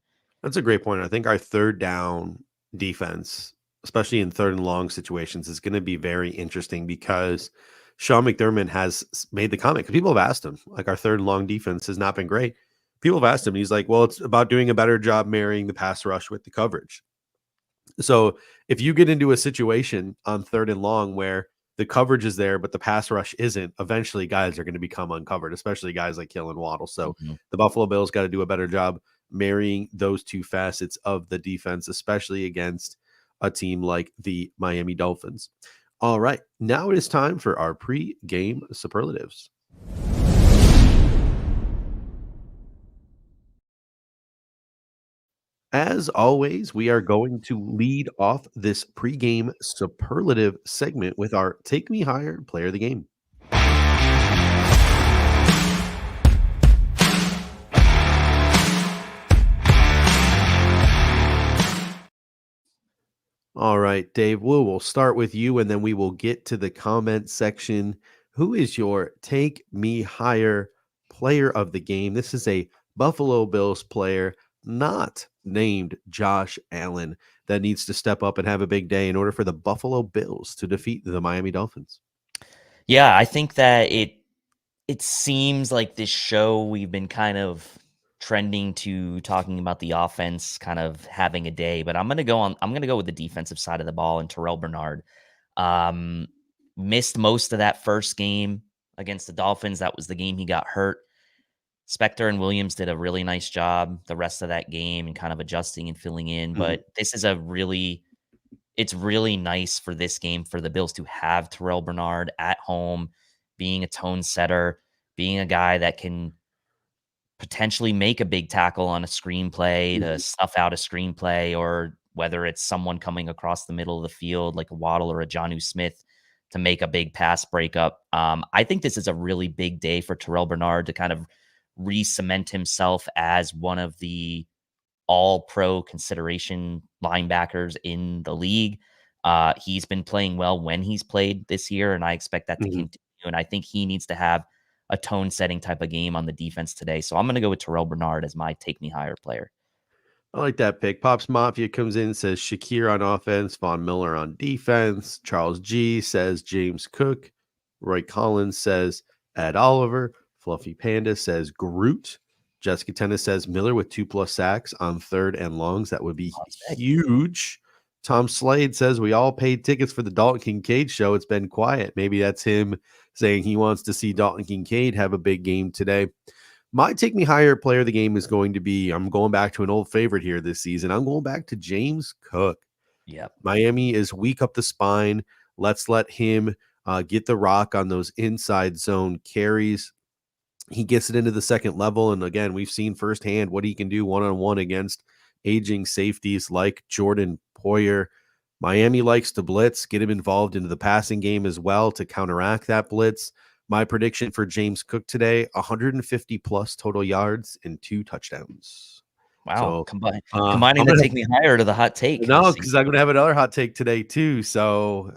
That's a great point. I think our third down defense, especially in third and long situations, is going to be very interesting because Sean McDermott has made the comment, because people have asked him, like, our third and long defense has not been great. People have asked him, and he's like, well, it's about doing a better job marrying the pass rush with the coverage. So if you get into a situation on third and long where the coverage is there, but the pass rush isn't, eventually guys are going to become uncovered, especially guys like Hill and Waddle. So the Buffalo Bills got to do a better job marrying those two facets of the defense, especially against a team like the Miami Dolphins. All right, now it is time for our pre-game superlatives. As always, we are going to lead off this pre-game superlative segment with our Take Me Higher Player of the Game. All right, Dave, we'll start with you, and then we will get to the comment section. Who is your Take Me Higher Player of the Game? This is a Buffalo Bills player not named Josh Allen that needs to step up and have a big day in order for the Buffalo Bills to defeat the Miami Dolphins. Yeah, I think that it seems like this show we've been kind of trending to talking about the offense kind of having a day, but I'm going to go with the defensive side of the ball, and Terrell Bernard missed most of that first game against the Dolphins. That was the game he got hurt. Spector and Williams did a really nice job the rest of that game and kind of adjusting and filling in, but this is it's really nice for this game for the Bills to have Terrell Bernard at home, being a tone setter, being a guy that can potentially make a big tackle on a screenplay to stuff out a screenplay, or whether it's someone coming across the middle of the field like a Waddle or a Jonnu Smith to make a big pass breakup. I think this is a really big day for Terrell Bernard to kind of re-cement himself as one of the all-pro consideration linebackers in the league. He's been playing well when he's played this year, and I expect that to continue. and I think he needs to have a tone-setting type of game on the defense today. So I'm going to go with Terrell Bernard as my take-me-higher player. I like that pick. Pops Mafia comes in and says Shakir on offense, Von Miller on defense. Charles G says James Cook. Roy Collins says Ed Oliver. Fluffy Panda says Groot. Jessica Tennis says Miller with 2+ sacks on third and longs. That would be huge. Tom Slade says we all paid tickets for the Dalton Kincaid show. It's been quiet. Maybe that's him saying he wants to see Dalton Kincaid have a big game today. My take me higher player of the game is going to be, I'm going back to an old favorite here this season. I'm going back to James Cook. Yep. Miami is weak up the spine. Let's let him get the rock on those inside zone carries. He gets it into the second level. And again, we've seen firsthand what he can do one-on-one against aging safeties like Jordan Poyer. Miami likes to blitz, get him involved into the passing game as well to counteract that blitz. My prediction for James Cook today, 150 plus total yards and 2 touchdowns. Wow. So, combining the take me higher to the hot take. No, because I'm going to have another hot take today too. So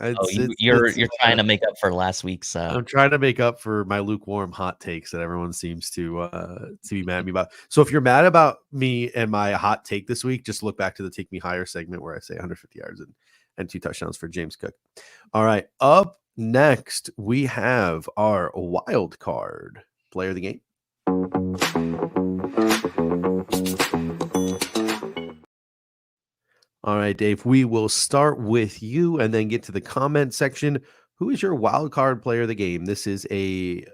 you're trying to make up for last week's. I'm trying to make up for my lukewarm hot takes that everyone seems to be mad at me about. So if you're mad about me and my hot take this week, just look back to the take me higher segment where I say 150 yards and 2 touchdowns for James Cook. All right, up next, we have our wild card player of the game. All right, Dave, we will start with you and then get to the comment section. Who is your wild card player of the game? This is a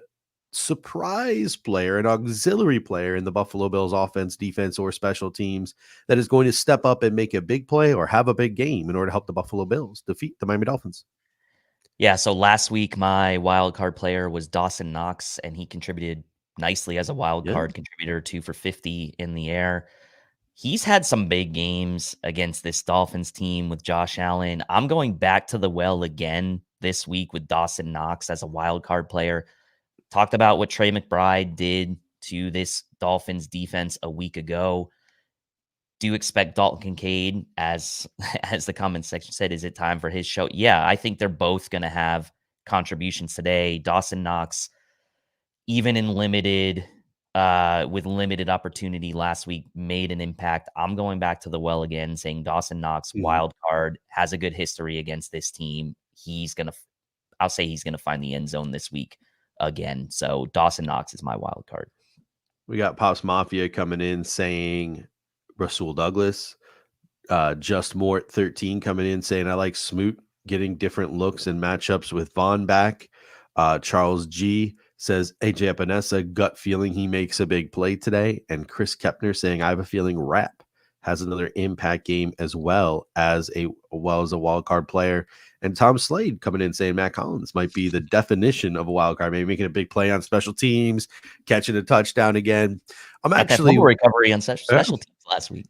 surprise player, an auxiliary player in the Buffalo Bills offense, defense, or special teams that is going to step up and make a big play or have a big game in order to help the Buffalo Bills defeat the Miami Dolphins. Yeah, so last week my wild card player was Dawson Knox, and he contributed nicely as a wild card contributor, 2 for 50 in the air. He's had some big games against this Dolphins team with Josh Allen. I'm going back to the well again this week with Dawson Knox as a wild card player. Talked about what Trey McBride did to this Dolphins defense a week ago. Do you expect Dalton Kincaid, as the comment section said, is it time for his show? Yeah, I think they're both going to have contributions today. Dawson Knox, even in with limited opportunity last week, made an impact. I'm going back to the well again, saying Dawson Knox, wild card, has a good history against this team. I'll say he's going to find the end zone this week again. So Dawson Knox is my wild card. We got Pops Mafia coming in saying Rasul Douglas, Just Mort 13 coming in saying I like Smoot getting different looks and matchups with Vaughn back. Charles G says AJ Epinesa, gut feeling he makes a big play today. And Chris Kepner saying I have a feeling Rap has another impact game as well as a wild card player. And Tom Slade coming in saying Matt Collins might be the definition of a wild card, maybe making a big play on special teams, catching a touchdown again. I'm actually recovery on special teams last week.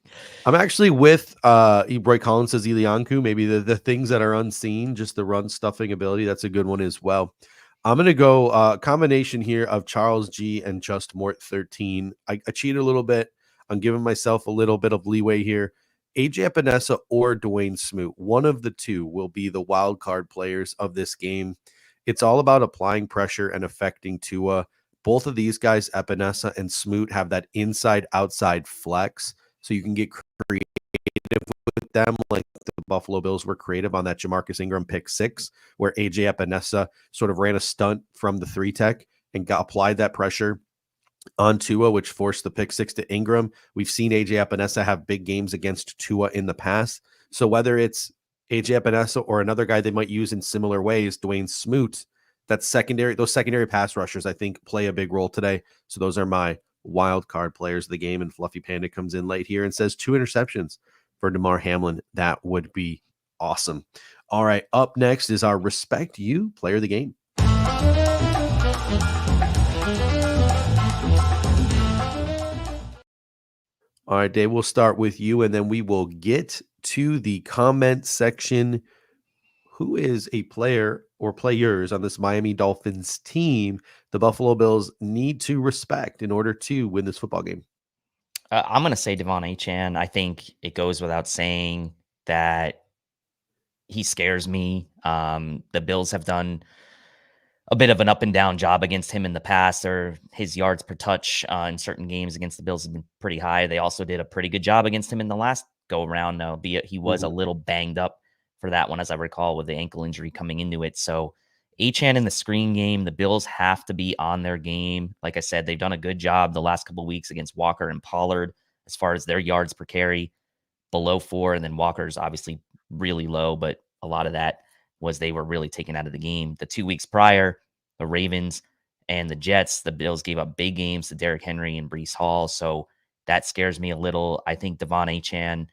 I'm actually with Roy Collins says Elianku, maybe the things that are unseen, just the run stuffing ability. That's a good one as well. I'm going to go combination here of Charles G and Just Mort 13. I cheated a little bit. I'm giving myself a little bit of leeway here. AJ Epinesa or Dwayne Smoot, one of the two will be the wild card players of this game. It's all about applying pressure and affecting Tua. Both of these guys, Epinesa and Smoot, have that inside-outside flex, so you can get creative with them, like the Buffalo Bills were creative on that Jamarcus Ingram pick 6, where AJ Epinesa sort of ran a stunt from the 3-tech and applied that pressure on Tua, which forced the pick 6 to Ingram. We've seen AJ Epinesa have big games against Tua in the past. So whether it's AJ Epinesa or another guy they might use in similar ways, Dwayne Smoot, those secondary pass rushers, I think, play a big role today. So those are my wild card players of the game. And Fluffy Panda comes in late here and says 2 interceptions for DeMar Hamlin. That would be awesome. All right, up next is our Respect You player of the game. All right, Dave, we'll start with you, and then we will get to the comment section. Who is a player or players on this Miami Dolphins team the Buffalo Bills need to respect in order to win this football game? I'm going to say Devon Achane. I think it goes without saying that he scares me. The Bills have done a bit of an up and down job against him in the past, or his yards per touch in certain games against the Bills have been pretty high. They also did a pretty good job against him in the last go around, albeit he was a little banged up for that one, as I recall, with the ankle injury coming into it. So Achane in the screen game, the Bills have to be on their game. Like I said, they've done a good job the last couple of weeks against Walker and Pollard as far as their yards per carry below 4, and then Walker's obviously really low, but a lot of that was they were really taken out of the game. The 2 weeks prior, the Ravens and the Jets, the Bills gave up big games to Derrick Henry and Breece Hall, so that scares me a little. I think Devon Achane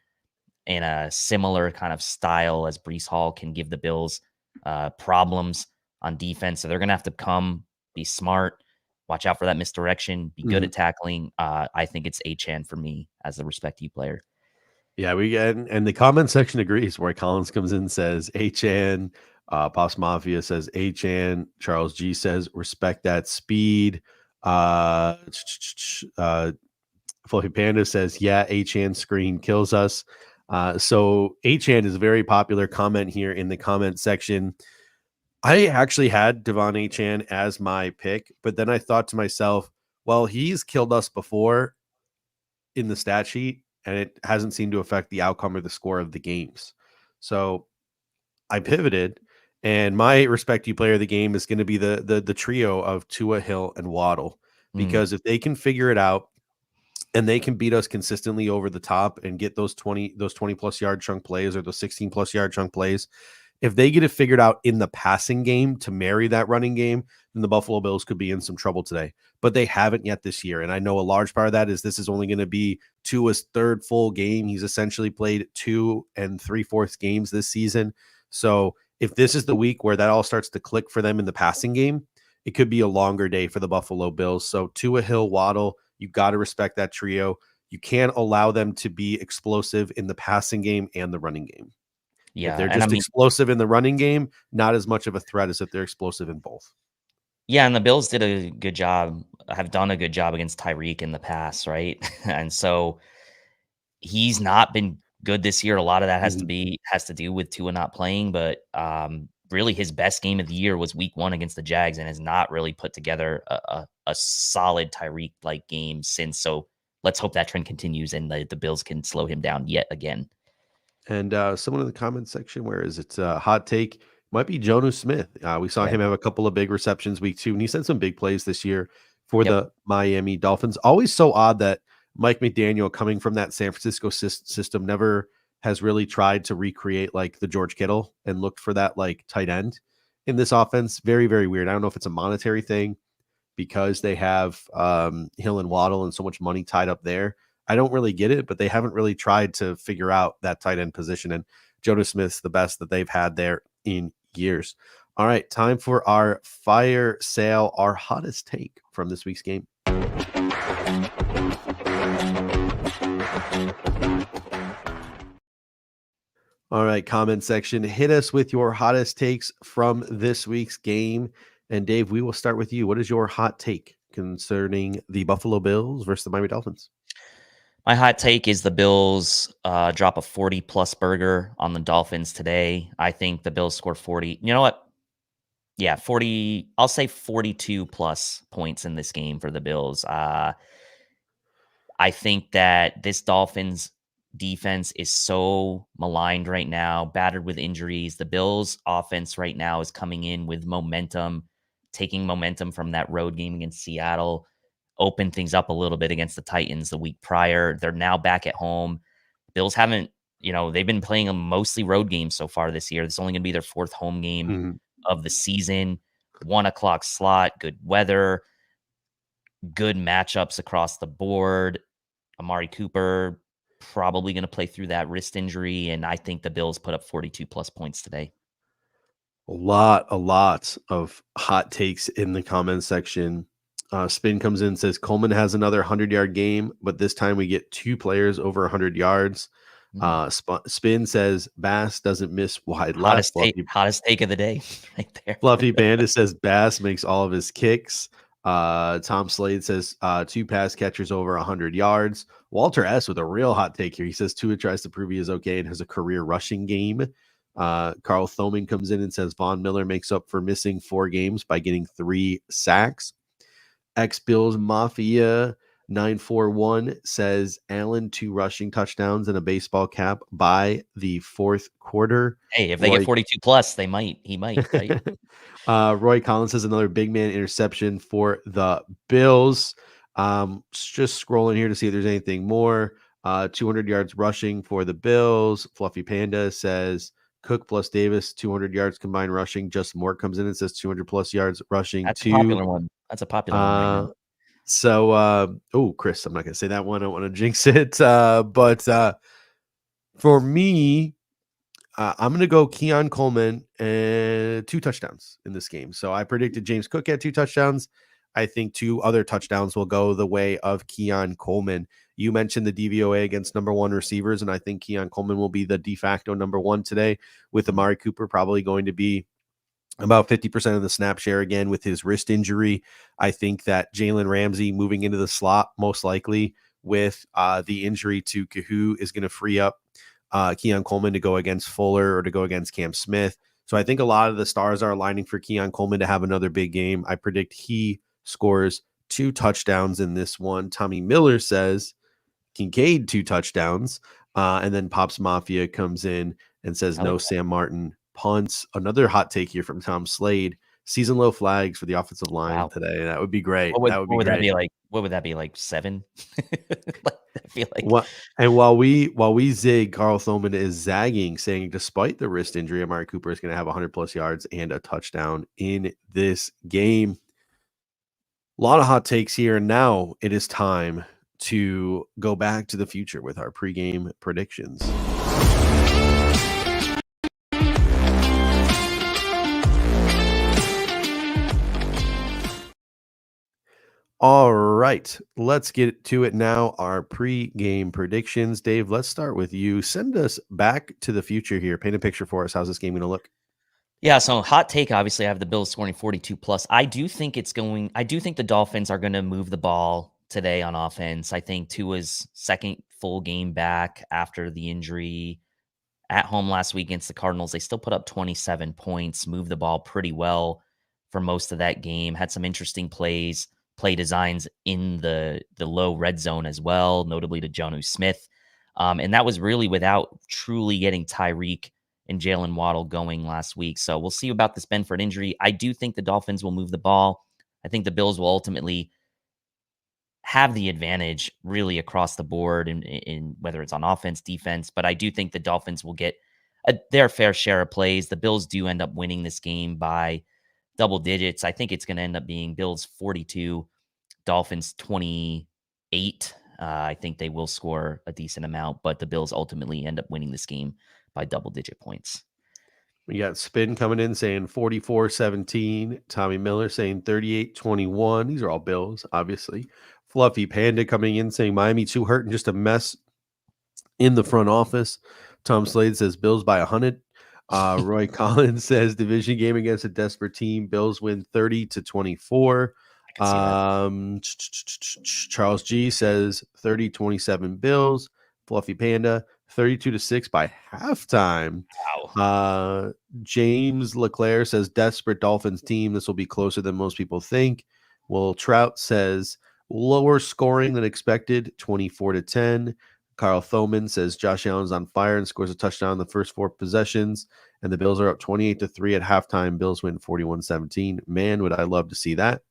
in a similar kind of style as Breece Hall can give the Bills problems on defense, so they're going to have to be smart, watch out for that misdirection, be good at tackling. I think it's Achane for me as the respect you player. Yeah, we get, and the comment section agrees. Roy Collins comes in and says Achane. Pops Mafia says Achane. Charles G says respect that speed. Fluffy Panda says, yeah, Achane screen kills us. So Achane is a very popular comment here in the comment section. I actually had Devon Achane as my pick, but then I thought to myself, well, he's killed us before in the stat sheet, and it hasn't seemed to affect the outcome or the score of the games. So I pivoted, and my respect you player of the game is going to be the trio of Tua, Hill, and Waddle, because if they can figure it out and they can beat us consistently over the top and get those 20 plus yard chunk plays or those 16 plus yard chunk plays, if they get it figured out in the passing game to marry that running game, then the Buffalo Bills could be in some trouble today. But they haven't yet this year. And I know a large part of that is this is only going to be Tua's third full game. He's essentially played 2 3/4 games this season. So if this is the week where that all starts to click for them in the passing game, it could be a longer day for the Buffalo Bills. So Tua, Hill, Waddle, you got to respect that trio. You can't allow them to be explosive in the passing game and the running game. Yeah, if they're just explosive in the running game, not as much of a threat as if they're explosive in both. Yeah, and the Bills did a good job, have done a good job against Tyreek in the past, right? And so he's not been good this year. A lot of that has to do with Tua not playing, but really his best game of the year was week 1 against the Jags and has not really put together a solid Tyreek-like game since. So let's hope that trend continues and the Bills can slow him down yet again. And someone in the comments section, where is it? Hot take might be Jonnu Smith. We saw him have a couple of big receptions week 2, and he said some big plays this year for the Miami Dolphins. Always so odd that Mike McDaniel, coming from that San Francisco system, never has really tried to recreate like the George Kittle and looked for that like tight end in this offense. Very, very weird. I don't know if it's a monetary thing because they have Hill and Waddle and so much money tied up there. I don't really get it, but they haven't really tried to figure out that tight end position. And Jonnu Smith's the best that they've had there in years. All right, time for our fire sale, our hottest take from this week's game. All right, comment section, hit us with your hottest takes from this week's game. And Dave, we will start with you. What is your hot take concerning the Buffalo Bills versus the Miami Dolphins? My hot take is the Bills drop a 40-plus burger on the Dolphins today. I think the Bills score 40. You know what? Yeah, 40. I'll say 42-plus points in this game for the Bills. I think that this Dolphins defense is so maligned right now, battered with injuries. The Bills offense right now is coming in with momentum, taking momentum from that road game against Seattle, opened things up a little bit against the Titans the week prior. They're now back at home. Bills haven't, they've been playing a mostly road games so far this year. This is only going to be their 4th home game of the season. 1:00 slot, good weather, good matchups across the board. Amari Cooper probably going to play through that wrist injury, and I think the Bills put up 42-plus points today. A lot of hot takes in the comment section. Spin comes in and says Coleman has another 100-yard game, but this time we get 2 players over 100 yards. Spin says Bass doesn't miss wide left. Hottest take of the day right there. Fluffy Bandit says Bass makes all of his kicks. Tom Slade says 2 pass catchers over 100 yards. Walter S with a real hot take here. He says Tua tries to prove he is okay and has a career rushing game. Carl Thoman comes in and says Von Miller makes up for missing 4 games by getting 3 sacks. X-Bills Mafia 941 says Allen 2 rushing touchdowns and a baseball cap by the 4th quarter. Hey, if they get 42 plus, he might, right? Roy Collins says another big man interception for the Bills. Just scrolling here to see if there's anything more. 200 yards rushing for the Bills. Fluffy Panda says Cook plus Davis, 200 yards combined rushing. Just Moore comes in and says 200 plus yards rushing. That's a popular one. That's a popular one right now. So, Chris, I'm not going to say that one. I don't want to jinx it. But for me, I'm going to go Keon Coleman and 2 touchdowns in this game. So I predicted James Cook had 2 touchdowns. I think 2 other touchdowns will go the way of Keon Coleman. You mentioned the DVOA against number 1 receivers, and I think Keon Coleman will be the de facto number 1 today, with Amari Cooper probably going to be about 50% of the snap share again with his wrist injury. I think that Jalen Ramsey moving into the slot, most likely with the injury to Kahoo, is going to free up Keon Coleman to go against Fuller or to go against Cam Smith. So I think a lot of the stars are aligning for Keon Coleman to have another big game. I predict he scores 2 touchdowns in this one. Tommy Miller says Kincaid 2 touchdowns. And then Pops Mafia comes in and says no Sam Martin punts. Another hot take here from Tom Slade. Season low flags for the offensive line today. That would be great. What would that be like? What would that be like? 7? I feel like. And while we zig, Carl Thoman is zagging, saying despite the wrist injury, Amari Cooper is going to have 100 plus yards and a touchdown in this game. A lot of hot takes here, and now it is time to go back to the future with our pregame predictions. All right, let's get to it now. Our pre-game predictions. Dave, let's start with you. Send us back to the future here. Paint a picture for us. How's this game going to look? Yeah, so hot take, obviously, I have the Bills scoring 42 plus. I do think the Dolphins are going to move the ball today on offense. I think Tua's second full game back after the injury at home last week against the Cardinals. They still put up 27 points, moved the ball pretty well for most of that game, had some interesting play designs in the low red zone as well, notably to Jonnu Smith. And that was really without truly getting Tyreek and Jalen Waddle going last week. So we'll see about this Benford injury. I do think the Dolphins will move the ball. I think the Bills will ultimately have the advantage really across the board in whether it's on offense, defense. But I do think the Dolphins will get their fair share of plays. The Bills do end up winning this game by double digits. I think it's going to end up being Bills 42, Dolphins 28. I think they will score a decent amount, but the Bills ultimately end up winning this game by double-digit points. We got Spin coming in saying 44-17. Tommy Miller saying 38-21. These are all Bills, obviously. Fluffy Panda coming in saying Miami too hurt and just a mess in the front office. Tom Slade says Bills by 100. Roy Collins says division game against a desperate team. Bills win 30-24. Charles G says 30-27 Bills. Fluffy Panda 32-6 by halftime. Wow. James Leclerc says desperate Dolphins team. This will be closer than most people think. Will Trout says lower scoring than expected, 24-10. Carl Thoman says Josh Allen's on fire and scores a touchdown in the first 4 possessions. And the Bills are up 28-3 at halftime. Bills win 41-17. Man, would I love to see that.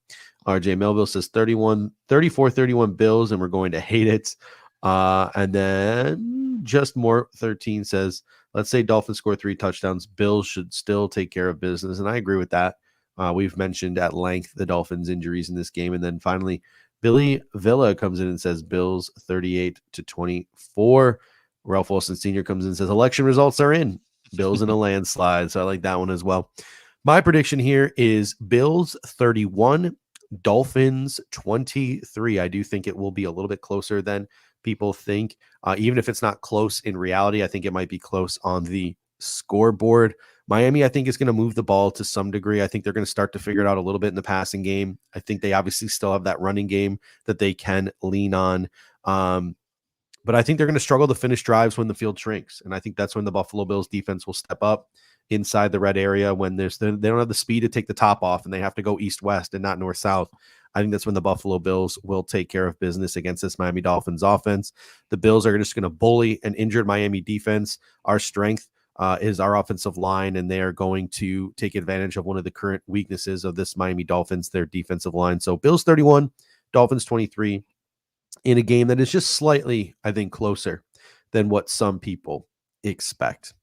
RJ Melville says 34-31 Bills, and we're going to hate it. And then Just More 13 says, let's say Dolphins score 3 touchdowns. Bills should still take care of business. And I agree with that. We've mentioned at length the Dolphins injuries in this game. And then finally, Billy Villa comes in and says Bills 38-24. Ralph Wilson Sr. comes in and says election results are in. Bills in a landslide. So I like that one as well. My prediction here is Bills 31, Dolphins 23. I do think it will be a little bit closer than people think. Even if it's not close in reality, I think it might be close on the scoreboard. Miami, I think, is going to move the ball to some degree. I think they're going to start to figure it out a little bit in the passing game. I think they obviously still have that running game that they can lean on. But but I think they're going to struggle to finish drives when the field shrinks. And I think that's when the Buffalo Bills defense will step up inside the red area when they don't have the speed to take the top off and they have to go east-west and not north-south. I think that's when the Buffalo Bills will take care of business against this Miami Dolphins offense. The Bills are just going to bully an injured Miami defense. Our strength is our offensive line, and they are going to take advantage of one of the current weaknesses of this Miami Dolphins, their defensive line. So Bills 31, Dolphins 23, in a game that is just slightly, I think, closer than what some people expect.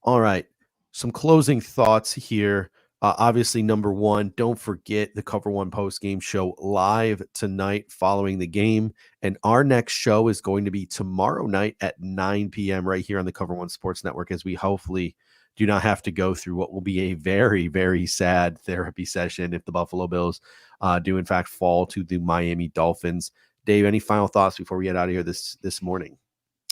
All right, some closing thoughts here. Obviously, number one, don't forget the Cover One post-game show live tonight following the game. And our next show is going to be tomorrow night at 9 p.m. right here on the Cover One Sports Network, as we hopefully do not have to go through what will be a very, very sad therapy session if the Buffalo Bills do, in fact, fall to the Miami Dolphins. Dave, any final thoughts before we get out of here this morning?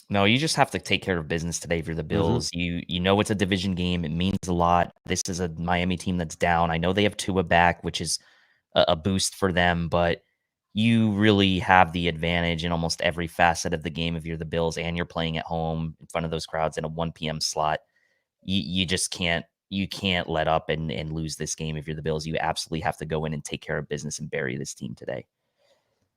No, you just have to take care of business today for the Bills. You know it's a division game. It means a lot. This is a Miami team that's down. I know they have Tua back, which is a boost for them, but you really have the advantage in almost every facet of the game if you're the Bills and you're playing at home in front of those crowds in a 1 p.m. slot. You just can't let up and lose this game if you're the Bills. You absolutely have to go in and take care of business and bury this team today.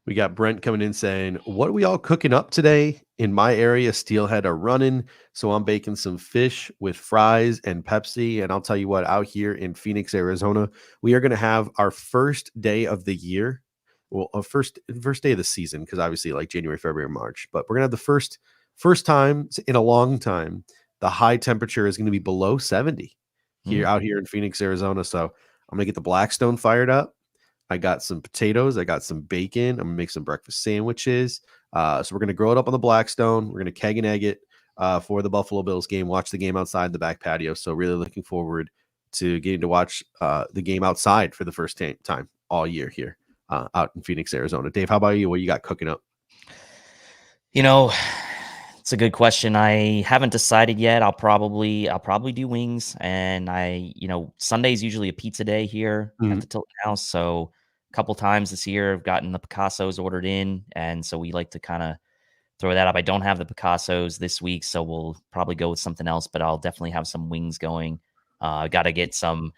We got Brent coming in saying, what are we all cooking up today? In my area, steelhead are running, so I'm baking some fish with fries and Pepsi. And I'll tell you what, out here in Phoenix, Arizona, we are going to have our first day of the year. Well, first day of the season, because obviously like January, February, March. But we're going to have the first time in a long time, the high temperature is going to be below 70 here out here in Phoenix, Arizona. So I'm going to get the Blackstone fired up. I got some potatoes. I got some bacon. I'm going to make some breakfast sandwiches. So we're going to grill it up on the Blackstone. We're going to keg and egg it for the Buffalo Bills game, watch the game outside the back patio. So really looking forward to getting to watch the game outside for the first time all year here out in Phoenix, Arizona. Dave, how about you? What you got cooking up? You know, it's a good question. I haven't decided yet. I'll probably do wings, and Sunday's usually a pizza day here at the Tilton House. So a couple times this year, I've gotten the Picassos ordered in, and so we like to kind of throw that up. I don't have the Picassos this week, so we'll probably go with something else, but I'll definitely have some wings going. Got to get some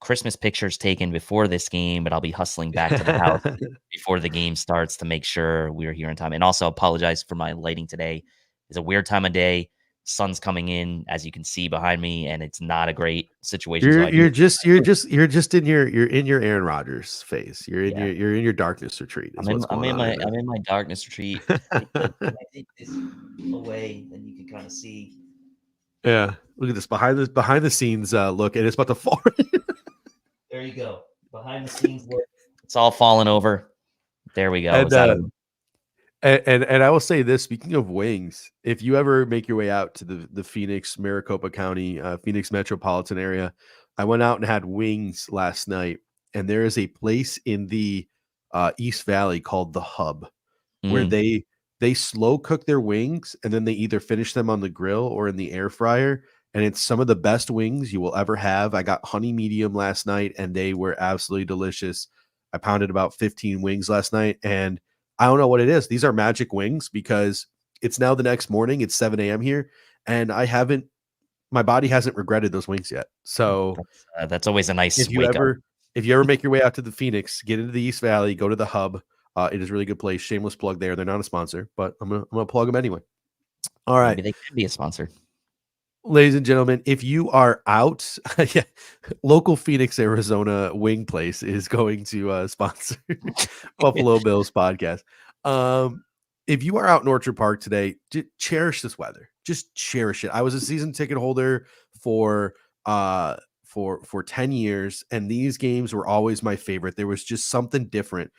Christmas pictures taken before this game, but I'll be hustling back to the house before the game starts to make sure we're here in time. And also apologize for my lighting today. It's a weird time of day. Sun's coming in, as you can see behind me, and it's not a great situation. You're just in your Aaron Rodgers phase. You're in your darkness retreat. I'm in my darkness retreat. When I take this away, then you can kind of see. Yeah, look at this behind the scenes look, and it's about to fall. There you go. Behind the scenes look. It's all falling over. There we go. And I will say this, speaking of wings, if you ever make your way out to the Phoenix, Maricopa County, Phoenix metropolitan area, I went out and had wings last night, and there is a place in the East Valley called The Hub where they slow cook their wings, and then they either finish them on the grill or in the air fryer, and it's some of the best wings you will ever have. I got honey medium last night, and they were absolutely delicious. I pounded about 15 wings last night, and I don't know what it is. These are magic wings because it's now the next morning. It's 7 a.m. here, and my body hasn't regretted those wings yet. So that's always a nice if you ever make your way out to the Phoenix, get into the East Valley, go to the Hub. It is a really good place. Shameless plug there. They're not a sponsor, but I'm gonna plug them anyway. All right. Maybe they can be a sponsor. Ladies and gentlemen, if you are out, local Phoenix, Arizona wing place is going to sponsor Buffalo Bills podcast. If you are out in Orchard Park today, cherish this weather. Just cherish it. I was a season ticket holder for 10 years, and these games were always my favorite. There was just something different.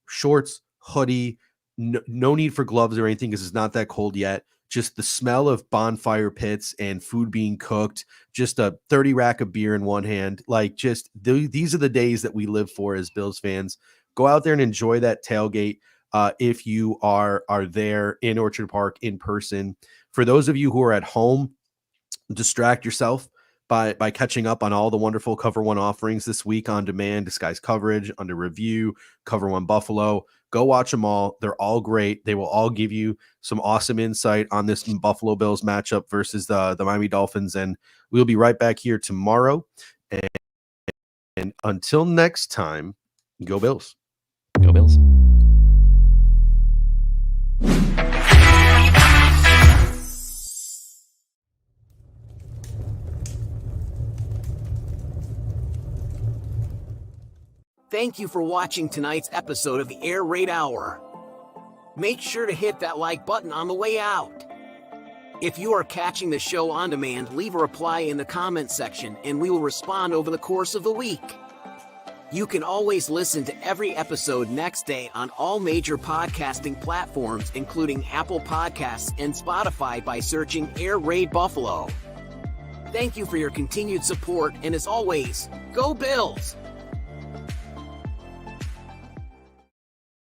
Shorts, hoodie, no need for gloves or anything because it's not that cold yet. Just the smell of bonfire pits and food being cooked, just a 30 rack of beer in one hand. Like these are the days that we live for as Bills fans. Go out there and enjoy that tailgate. If you are there in Orchard Park in person. For those of you who are at home, distract yourself by catching up on all the wonderful Cover One offerings this week on demand, Disguise Coverage, Under Review, Cover One Buffalo. Go watch them all. They're all great. They will all give you some awesome insight on this Buffalo Bills matchup versus the Miami Dolphins. And we'll be right back here tomorrow. And until next time, go Bills. Go Bills. Thank you for watching tonight's episode of the Air Raid Hour. Make sure to hit that like button on the way out. If you are catching the show on demand, leave a reply in the comments section and we will respond over the course of the week. You can always listen to every episode next day on all major podcasting platforms, including Apple Podcasts and Spotify, by searching Air Raid Buffalo. Thank you for your continued support, and as always, go Bills!